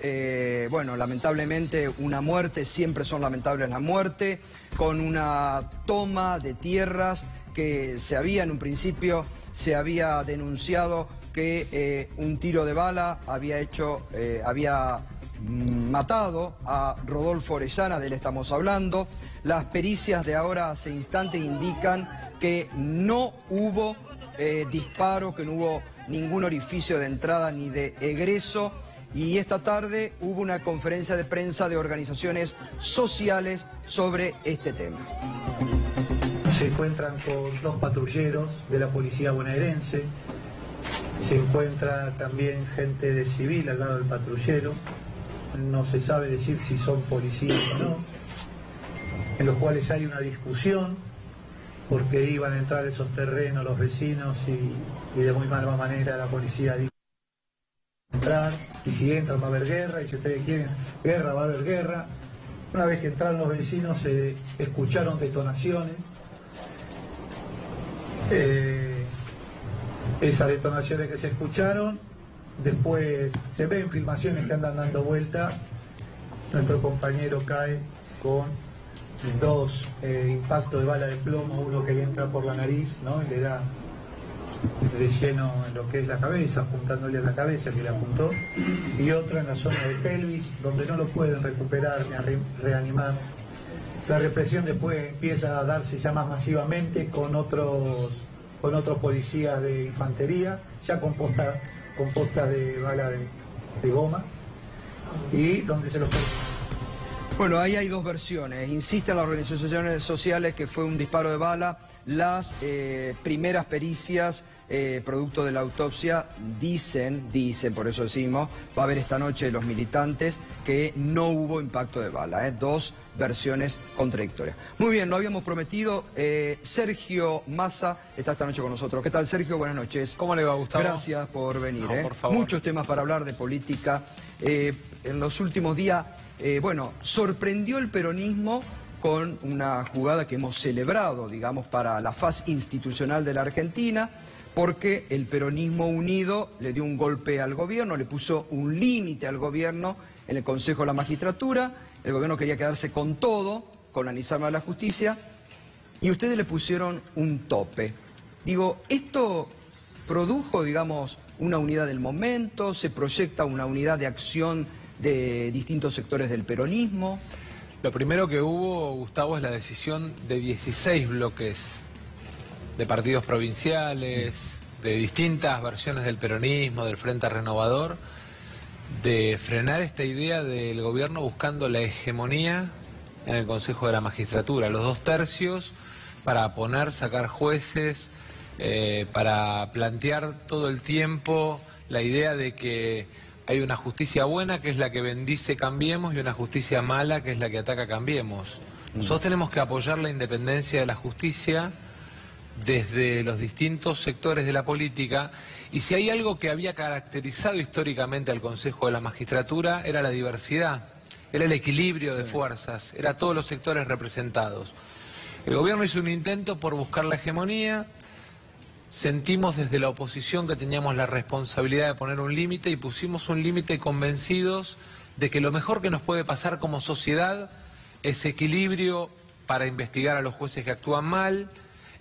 bueno, lamentablemente una muerte, siempre son lamentables las muertes, con una toma de tierras que en un principio se había denunciado que un tiro de bala había matado a Rodolfo Orellana, de él estamos hablando. Las pericias de ahora hace instantes indican que no hubo disparo, que no hubo ningún orificio de entrada ni de egreso. Y esta tarde hubo una conferencia de prensa de organizaciones sociales sobre este tema. Se encuentran con 2 patrulleros de la policía bonaerense. Se encuentra también gente de civil al lado del patrullero. No se sabe decir si son policías o no, en los cuales hay una discusión porque iban a entrar a esos terrenos los vecinos y de muy mala manera la policía dijo entrar, y si entran va a haber guerra, y si ustedes quieren guerra va a haber guerra. Una vez que entraron los vecinos se escucharon detonaciones. Esas detonaciones que se escucharon, después se ven filmaciones que andan dando vuelta. Nuestro compañero cae con 2 impactos de bala de plomo, uno que le entra por la nariz, ¿no? Y le da de lleno en lo que es la cabeza, apuntándole a la cabeza que le apuntó, y otro en la zona de pelvis, donde no lo pueden recuperar ni reanimar. La represión después empieza a darse ya más masivamente con otros policías de infantería, ya con postas de bala de goma, y donde se los... Bueno, ahí hay 2 versiones. Insisten las organizaciones sociales que fue un disparo de bala. Las primeras pericias, producto de la autopsia, dicen, por eso decimos, va a haber esta noche los militantes, que no hubo impacto de bala. 2 versiones contradictorias. Muy bien, lo habíamos prometido. Sergio Massa está esta noche con nosotros. ¿Qué tal, Sergio? Buenas noches. ¿Cómo le va, Gustavo? Gracias por venir. No, por favor. Muchos temas para hablar de política. En los últimos días, bueno, sorprendió el peronismo con una jugada que hemos celebrado, digamos, para la faz institucional de la Argentina, porque el peronismo unido le dio un golpe al gobierno, le puso un límite al gobierno en el Consejo de la Magistratura. El gobierno quería quedarse con todo, con la Nisama de la Justicia, y ustedes le pusieron un tope. Digo, esto produjo, digamos, una unidad del momento, se proyecta una unidad de acción de distintos sectores del peronismo. Lo primero que hubo, Gustavo, es la decisión de 16 bloques de partidos provinciales, de distintas versiones del peronismo, del Frente Renovador, de frenar esta idea del gobierno buscando la hegemonía en el Consejo de la Magistratura, los 2/3 para poner, sacar jueces, para plantear todo el tiempo la idea de que hay una justicia buena, que es la que bendice Cambiemos, y una justicia mala, que es la que ataca Cambiemos. Nosotros tenemos que apoyar la independencia de la justicia desde los distintos sectores de la política, y si hay algo que había caracterizado históricamente al Consejo de la Magistratura era la diversidad, era el equilibrio de fuerzas, era todos los sectores representados. El gobierno hizo un intento por buscar la hegemonía. Sentimos desde la oposición que teníamos la responsabilidad de poner un límite y pusimos un límite convencidos de que lo mejor que nos puede pasar como sociedad es equilibrio para investigar a los jueces que actúan mal,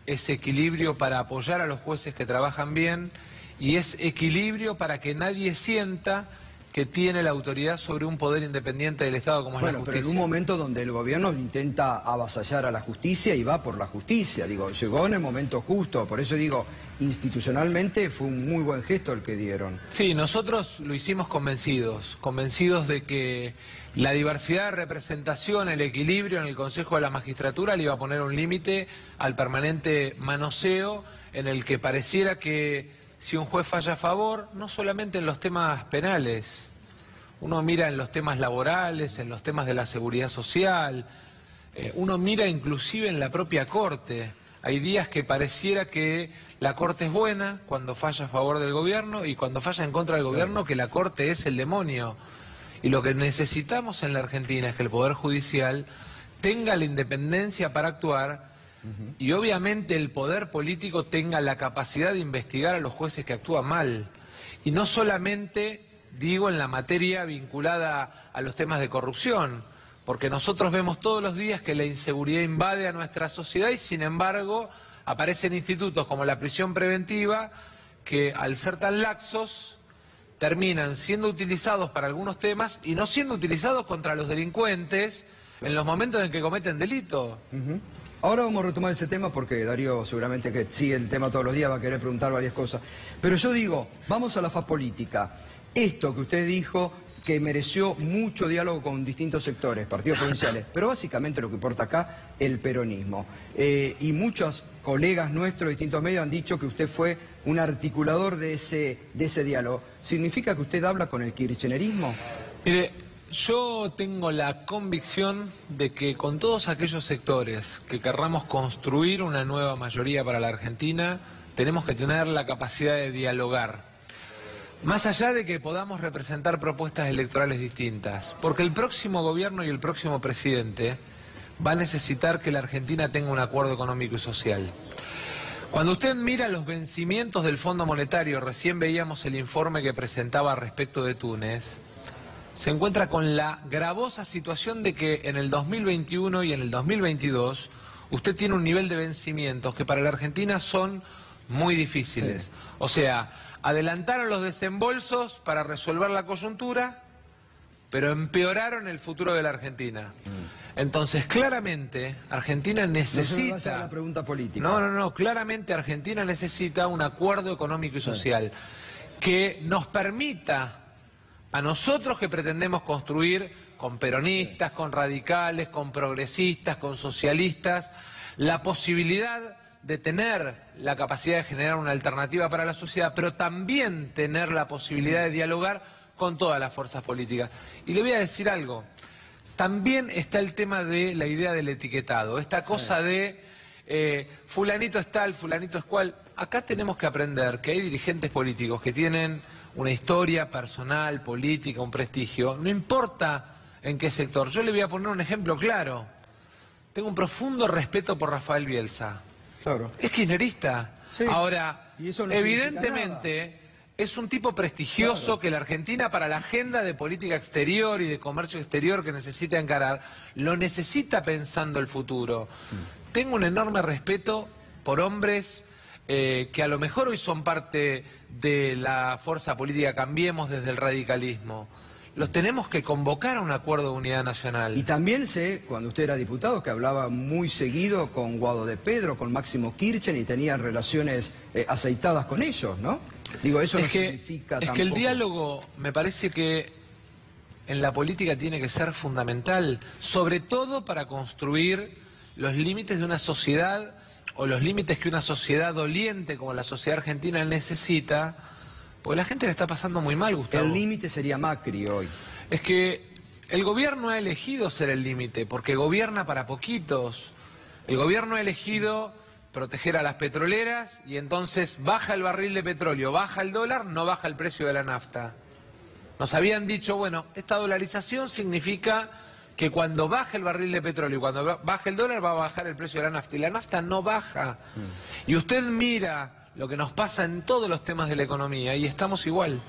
es equilibrio para apoyar a los jueces que trabajan bien y es equilibrio para que nadie sienta que tiene la autoridad sobre un poder independiente del Estado como es la justicia. Pero en un momento donde el gobierno intenta avasallar a la justicia y va por la justicia, digo, llegó en el momento justo, por eso digo, institucionalmente fue un muy buen gesto el que dieron. Sí, nosotros lo hicimos convencidos de que la diversidad de representación, el equilibrio en el Consejo de la Magistratura le iba a poner un límite al permanente manoseo en el que pareciera que si un juez falla a favor, no solamente en los temas penales, uno mira en los temas laborales, en los temas de la seguridad social, uno mira inclusive en la propia Corte. Hay días que pareciera que la Corte es buena cuando falla a favor del gobierno y cuando falla en contra del gobierno que la Corte es el demonio. Y lo que necesitamos en la Argentina es que el Poder Judicial tenga la independencia para actuar y obviamente el poder político tenga la capacidad de investigar a los jueces que actúan mal. Y no solamente, digo, en la materia vinculada a los temas de corrupción, porque nosotros vemos todos los días que la inseguridad invade a nuestra sociedad y sin embargo aparecen institutos como la prisión preventiva que al ser tan laxos terminan siendo utilizados para algunos temas y no siendo utilizados contra los delincuentes en los momentos en que cometen delito. Ahora vamos a retomar ese tema porque Darío seguramente que sigue el tema todos los días va a querer preguntar varias cosas. Pero yo digo, vamos a la faz política. Esto que usted dijo que mereció mucho diálogo con distintos sectores, partidos provinciales, pero básicamente lo que importa acá, el peronismo. Y muchos colegas nuestros de distintos medios han dicho que usted fue un articulador de ese diálogo. ¿Significa que usted habla con el kirchnerismo? Mire, yo tengo la convicción de que con todos aquellos sectores que querramos construir una nueva mayoría para la Argentina, tenemos que tener la capacidad de dialogar. Más allá de que podamos representar propuestas electorales distintas, porque el próximo gobierno y el próximo presidente va a necesitar que la Argentina tenga un acuerdo económico y social. Cuando usted mira los vencimientos del Fondo Monetario, recién veíamos el informe que presentaba respecto de Túnez, se encuentra con la gravosa situación de que en el 2021 y en el 2022 usted tiene un nivel de vencimientos que para la Argentina son muy difíciles. Sí. O sea, adelantaron los desembolsos para resolver la coyuntura, pero empeoraron el futuro de la Argentina. Entonces, claramente, Argentina necesita... No se me vaya a la pregunta política. No, claramente Argentina necesita un acuerdo económico y social que nos permita a nosotros que pretendemos construir con peronistas, con radicales, con progresistas, con socialistas, la posibilidad de tener la capacidad de generar una alternativa para la sociedad, pero también tener la posibilidad de dialogar con todas las fuerzas políticas. Y le voy a decir algo, también está el tema de la idea del etiquetado, esta cosa de fulanito es tal, fulanito es cual. Acá tenemos que aprender que hay dirigentes políticos que tienen una historia personal, política, un prestigio, no importa en qué sector. Yo le voy a poner un ejemplo claro. tengo un profundo respeto por Rafael Bielsa. Claro. Es kirchnerista. Sí. Ahora, Y eso no evidentemente, es un tipo prestigioso, claro, que la Argentina, para la agenda de política exterior y de comercio exterior que necesita encarar, lo necesita pensando el futuro. Tengo un enorme respeto por hombres que a lo mejor hoy son parte de la fuerza política Cambiemos desde el radicalismo. Los tenemos que convocar a un acuerdo de unidad nacional. Y también sé, cuando usted era diputado, que hablaba muy seguido con Guado de Pedro, con Máximo Kirchner, y tenían relaciones aceitadas con ellos, ¿no? Digo, eso no significa tampoco... Es que el diálogo me parece que en la política tiene que ser fundamental, sobre todo para construir los límites de una sociedad, o los límites que una sociedad doliente como la sociedad argentina necesita, porque la gente le está pasando muy mal, Gustavo. El límite sería Macri hoy. Es que el gobierno ha elegido ser el límite, porque gobierna para poquitos. El gobierno ha elegido proteger a las petroleras y entonces baja el barril de petróleo, baja el dólar, no baja el precio de la nafta. Nos habían dicho, bueno, esta dolarización significa que cuando baja el barril de petróleo y cuando baja el dólar va a bajar el precio de la nafta. Y la nafta no baja. Y usted mira lo que nos pasa en todos los temas de la economía y estamos igual.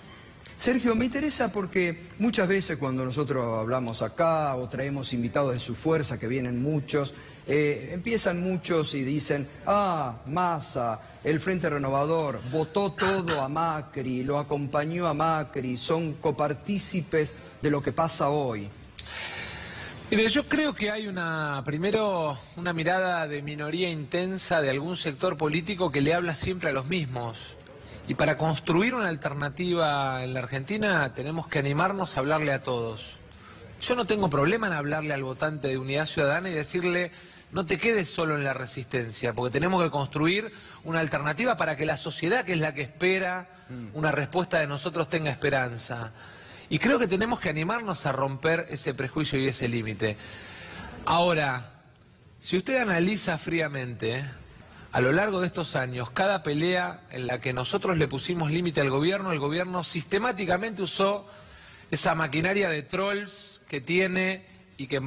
Sergio, me interesa porque muchas veces cuando nosotros hablamos acá o traemos invitados de su fuerza, que vienen muchos, empiezan muchos y dicen, Massa, el Frente Renovador, votó todo a Macri, lo acompañó a Macri, son copartícipes de lo que pasa hoy. Mire, yo creo que hay primero una mirada de minoría intensa de algún sector político que le habla siempre a los mismos. Y para construir una alternativa en la Argentina tenemos que animarnos a hablarle a todos. Yo no tengo problema en hablarle al votante de Unidad Ciudadana y decirle, no te quedes solo en la resistencia, porque tenemos que construir una alternativa para que la sociedad, que es la que espera una respuesta de nosotros, tenga esperanza. Y creo que tenemos que animarnos a romper ese prejuicio y ese límite. Ahora, si usted analiza fríamente, a lo largo de estos años, cada pelea en la que nosotros le pusimos límite al gobierno, el gobierno sistemáticamente usó esa maquinaria de trolls que tiene y que,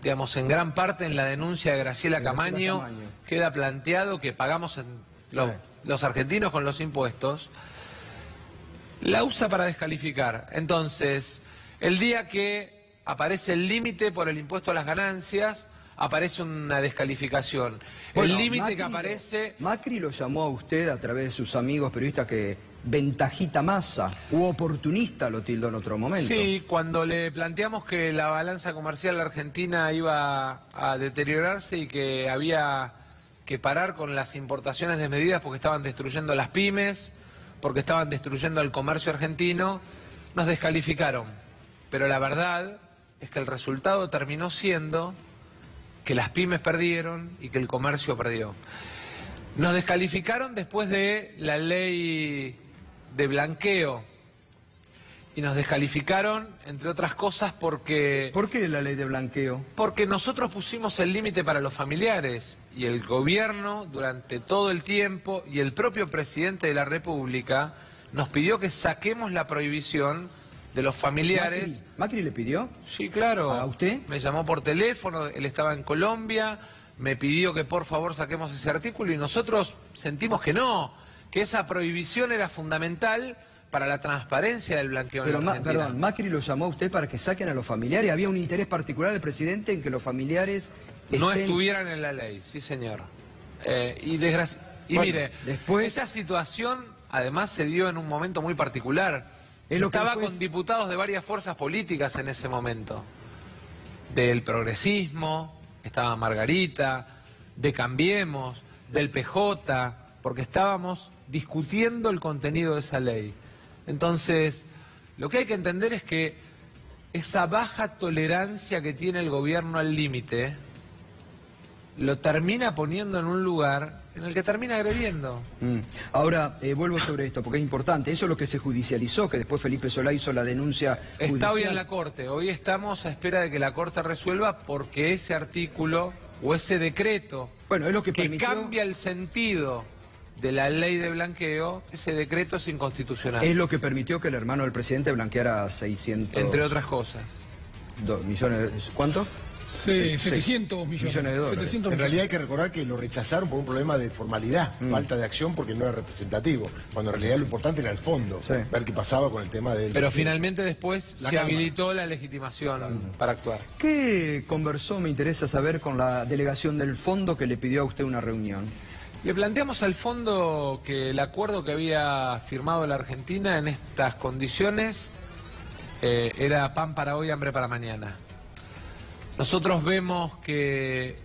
digamos, en gran parte en la denuncia de Graciela Camaño queda planteado que pagamos los argentinos con los impuestos. La usa para descalificar. Entonces, el día que aparece el límite por el impuesto a las ganancias, aparece una descalificación. Bueno, el límite que aparece... Macri lo llamó a usted a través de sus amigos periodistas que ventajita Massa, u oportunista, lo tildó en otro momento. Sí, cuando le planteamos que la balanza comercial argentina iba a deteriorarse y que había que parar con las importaciones desmedidas porque estaban destruyendo las pymes, porque estaban destruyendo el comercio argentino, nos descalificaron. Pero la verdad es que el resultado terminó siendo que las pymes perdieron y que el comercio perdió. Nos descalificaron después de la ley de blanqueo. Y nos descalificaron, entre otras cosas, porque... ¿Por qué la ley de blanqueo? Porque nosotros pusimos el límite para los familiares y el gobierno durante todo el tiempo y el propio presidente de la República nos pidió que saquemos la prohibición de los familiares. ¿Macri le pidió? Sí, claro. ¿A usted? Me llamó por teléfono, él estaba en Colombia, me pidió que por favor saquemos ese artículo y nosotros sentimos que no, que esa prohibición era fundamental para la transparencia del blanqueo en la Argentina. Perdón, Macri lo llamó a usted para que saquen a los familiares. ¿Había un interés particular del presidente en que los familiares no estuvieran en la ley? Sí, señor. Mire, después... esa situación además se dio en un momento muy particular. Estaba con diputados de varias fuerzas políticas en ese momento. Del progresismo, estaba Margarita, de Cambiemos, del PJ, porque estábamos discutiendo el contenido de esa ley. Entonces, lo que hay que entender es que esa baja tolerancia que tiene el gobierno al límite lo termina poniendo en un lugar en el que termina agrediendo. Ahora, vuelvo sobre esto, porque es importante. Eso es lo que se judicializó, que después Felipe Solá hizo la denuncia judicial. Está hoy en la Corte. Hoy estamos a espera de que la Corte resuelva porque ese artículo o ese decreto es lo que cambia el sentido de la ley de blanqueo, ese decreto es inconstitucional. Es lo que permitió que el hermano del presidente blanqueara 600... Entre otras cosas. 2 millones... ¿Cuánto? Sí, 700 millones de dólares. 700 en realidad hay que recordar que lo rechazaron por un problema de formalidad, falta de acción porque no era representativo, cuando en realidad lo importante era el fondo, ver qué pasaba con el tema del... Pero finalmente después se habilitó la legitimación para actuar. ¿Qué conversó, me interesa saber, con la delegación del fondo que le pidió a usted una reunión? Le planteamos al fondo que el acuerdo que había firmado la Argentina en estas condiciones era pan para hoy, hambre para mañana. Nosotros vemos que,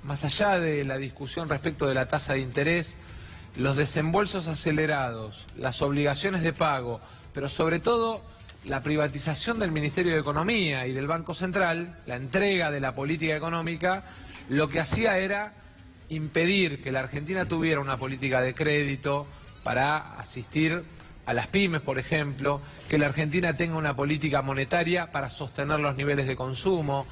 más allá de la discusión respecto de la tasa de interés, los desembolsos acelerados, las obligaciones de pago, pero sobre todo la privatización del Ministerio de Economía y del Banco Central, la entrega de la política económica, lo que hacía era impedir que la Argentina tuviera una política de crédito para asistir a las pymes, por ejemplo, que la Argentina tenga una política monetaria para sostener los niveles de consumo.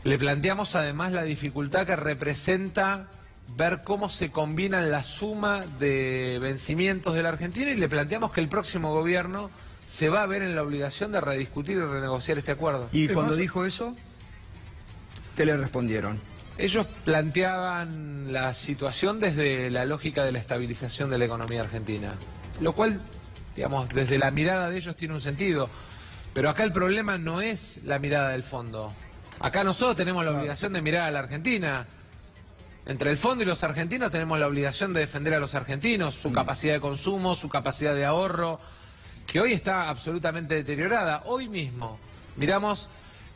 Le planteamos además la dificultad que representa ver cómo se combinan la suma de vencimientos de la Argentina y le planteamos que el próximo gobierno se va a ver en la obligación de rediscutir y renegociar este acuerdo. ¿Y cuando dijo eso, qué le respondieron? Ellos planteaban la situación desde la lógica de la estabilización de la economía argentina, lo cual, digamos, desde la mirada de ellos tiene un sentido, pero acá el problema no es la mirada del fondo. Acá nosotros tenemos la obligación de mirar a la Argentina. Entre el fondo y los argentinos tenemos la obligación de defender a los argentinos, su capacidad de consumo, su capacidad de ahorro, que hoy está absolutamente deteriorada. Hoy mismo miramos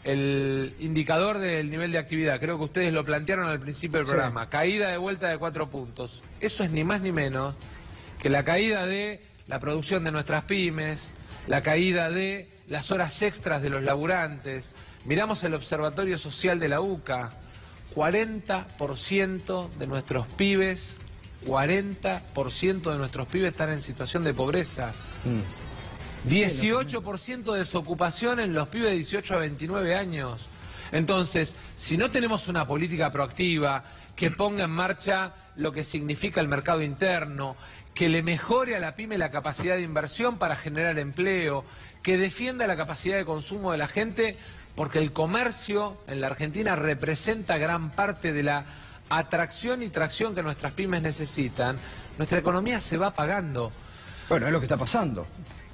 el indicador del nivel de actividad, creo que ustedes lo plantearon al principio del programa, caída de vuelta de 4 puntos. Eso es ni más ni menos que la caída de la producción de nuestras pymes, la caída de las horas extras de los laburantes. Miramos el Observatorio Social de la UCA, 40% de nuestros pibes, 40% de nuestros pibes están en situación de pobreza. 18% de desocupación en los pibes de 18 a 29 años. Entonces, si no tenemos una política proactiva que ponga en marcha lo que significa el mercado interno, que le mejore a la pyme la capacidad de inversión para generar empleo, que defienda la capacidad de consumo de la gente, porque el comercio en la Argentina representa gran parte de la atracción y tracción que nuestras pymes necesitan, nuestra economía se va apagando. Bueno, es lo que está pasando,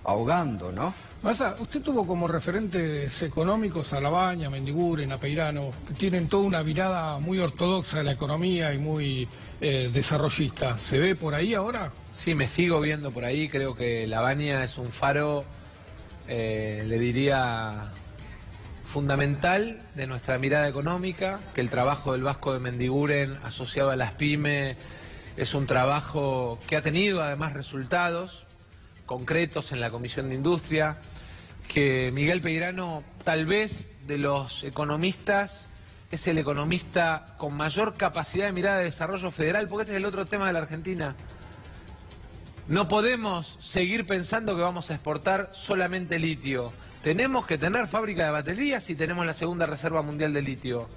ahogando, ¿no? Massa, usted tuvo como referentes económicos a Labaña, Mendiguren, a Peirano, que tienen toda una mirada muy ortodoxa de la economía y muy desarrollista. ¿Se ve por ahí ahora? Sí, me sigo viendo por ahí. Creo que Labaña es un faro, le diría, fundamental de nuestra mirada económica, que el trabajo del Vasco de Mendiguren asociado a las pymes es un trabajo que ha tenido además resultados concretos en la Comisión de Industria, que Miguel Peirano, tal vez de los economistas, es el economista con mayor capacidad de mirada de desarrollo federal, porque este es el otro tema de la Argentina. No podemos seguir pensando que vamos a exportar solamente litio. Tenemos que tener fábrica de baterías y tenemos la segunda reserva mundial de litio.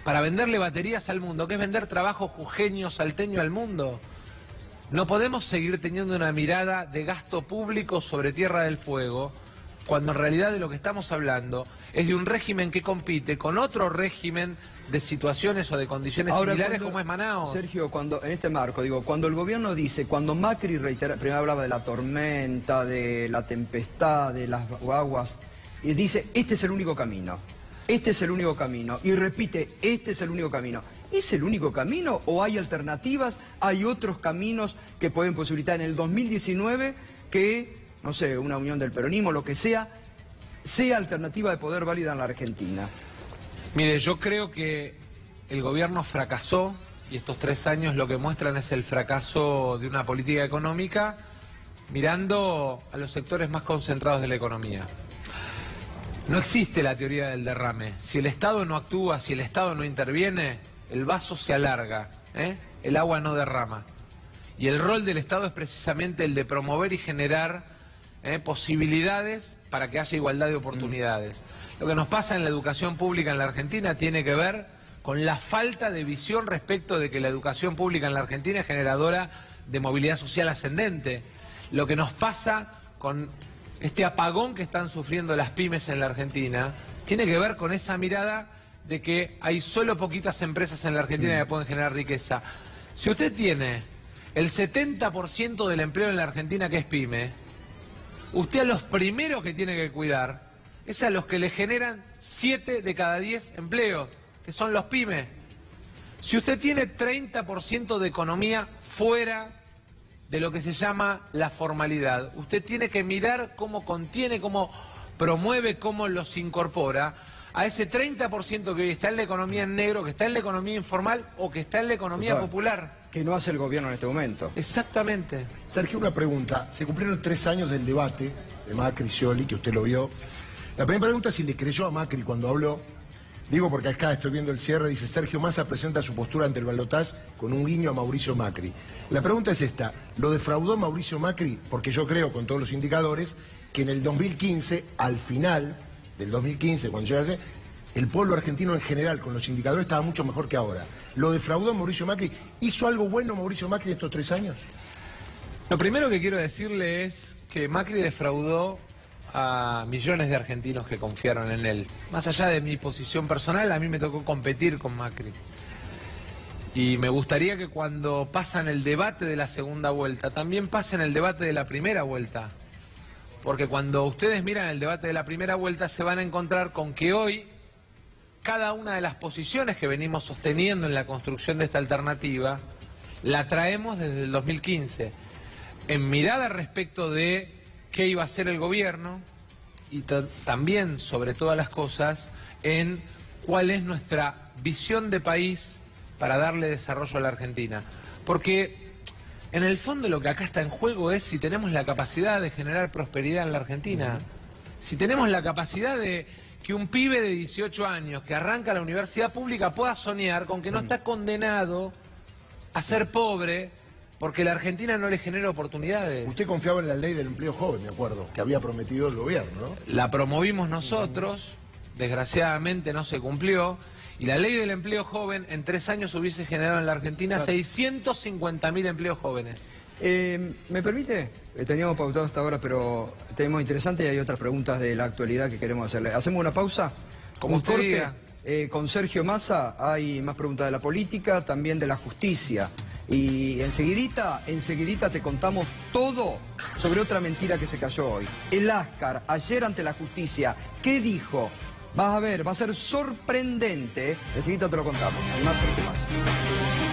Para venderle baterías al mundo, que es vender trabajo jujeño, salteño al mundo. No podemos seguir teniendo una mirada de gasto público sobre Tierra del Fuego, cuando en realidad de lo que estamos hablando es de un régimen que compite con otro régimen de situaciones o de condiciones similares como es Manaos. Sergio, cuando en este marco, digo, cuando el gobierno dice, cuando Macri reitera, primero hablaba de la tormenta, de la tempestad, de las aguas, y dice, este es el único camino, este es el único camino, y repite, este es el único camino. ¿Es el único camino o hay alternativas? ¿Hay otros caminos que pueden posibilitar en el 2019 que, no sé, una unión del peronismo, lo que sea alternativa de poder válida en la Argentina? Mire, yo creo que el gobierno fracasó y estos 3 años lo que muestran es el fracaso de una política económica mirando a los sectores más concentrados de la economía. No existe la teoría del derrame. Si el Estado no actúa, si el Estado no interviene, el vaso se alarga, el agua no derrama. Y el rol del Estado es precisamente el de promover y generar posibilidades para que haya igualdad de oportunidades. Lo que nos pasa en la educación pública en la Argentina tiene que ver con la falta de visión respecto de que la educación pública en la Argentina es generadora de movilidad social ascendente. Lo que nos pasa con este apagón que están sufriendo las pymes en la Argentina tiene que ver con esa mirada de que hay solo poquitas empresas en la Argentina que pueden generar riqueza. Si usted tiene el 70% del empleo en la Argentina que es pyme, usted a los primeros que tiene que cuidar es a los que le generan 7 de cada 10 empleos, que son los pymes. Si usted tiene 30% de economía fuera de lo que se llama la formalidad, usted tiene que mirar cómo contiene, cómo promueve, cómo los incorpora a ese 30% que hoy está en la economía en negro, que está en la economía informal o que está en la economía popular. Que no hace el gobierno en este momento. Exactamente. Sergio, una pregunta. Se cumplieron 3 años del debate de Macri-Scioli, que usted lo vio. La primera pregunta es si le creyó a Macri cuando habló. Digo porque acá estoy viendo el cierre, dice Sergio Massa presenta su postura ante el balotaje con un guiño a Mauricio Macri. La pregunta es esta, ¿lo defraudó Mauricio Macri? Porque yo creo, con todos los indicadores, que en el 2015, al final del 2015, cuando llegase, el pueblo argentino en general, con los indicadores, estaba mucho mejor que ahora. ¿Lo defraudó Mauricio Macri? ¿Hizo algo bueno Mauricio Macri estos 3 años? Lo primero que quiero decirle es que Macri defraudó a millones de argentinos que confiaron en él. Más allá de mi posición personal, a mí me tocó competir con Macri. Y me gustaría que cuando pasan el debate de la segunda vuelta, también pasen el debate de la primera vuelta. Porque cuando ustedes miran el debate de la primera vuelta, se van a encontrar con que hoy cada una de las posiciones que venimos sosteniendo en la construcción de esta alternativa, la traemos desde el 2015. En mirada respecto de qué iba a hacer el gobierno y también, sobre todas las cosas, en cuál es nuestra visión de país para darle desarrollo a la Argentina. Porque en el fondo lo que acá está en juego es si tenemos la capacidad de generar prosperidad en la Argentina, si tenemos la capacidad de que un pibe de 18 años que arranca la universidad pública pueda soñar con que no está condenado a ser pobre porque la Argentina no le genera oportunidades. Usted confiaba en la ley del empleo joven, me acuerdo, que había prometido el gobierno, ¿no? La promovimos nosotros, desgraciadamente no se cumplió, y la ley del empleo joven en 3 años hubiese generado en la Argentina 650.000 empleos jóvenes. ¿Me permite? Teníamos pautado hasta ahora, pero tenemos interesante y hay otras preguntas de la actualidad que queremos hacerle. ¿Hacemos una pausa? Como usted diga. Con Sergio Massa hay más preguntas de la política, también de la justicia. Y enseguidita te contamos todo sobre otra mentira que se cayó hoy. El Ascar, ayer ante la justicia, ¿qué dijo? Vas a ver, va a ser sorprendente. Enseguida te lo contamos. Hay más Sergio Massa.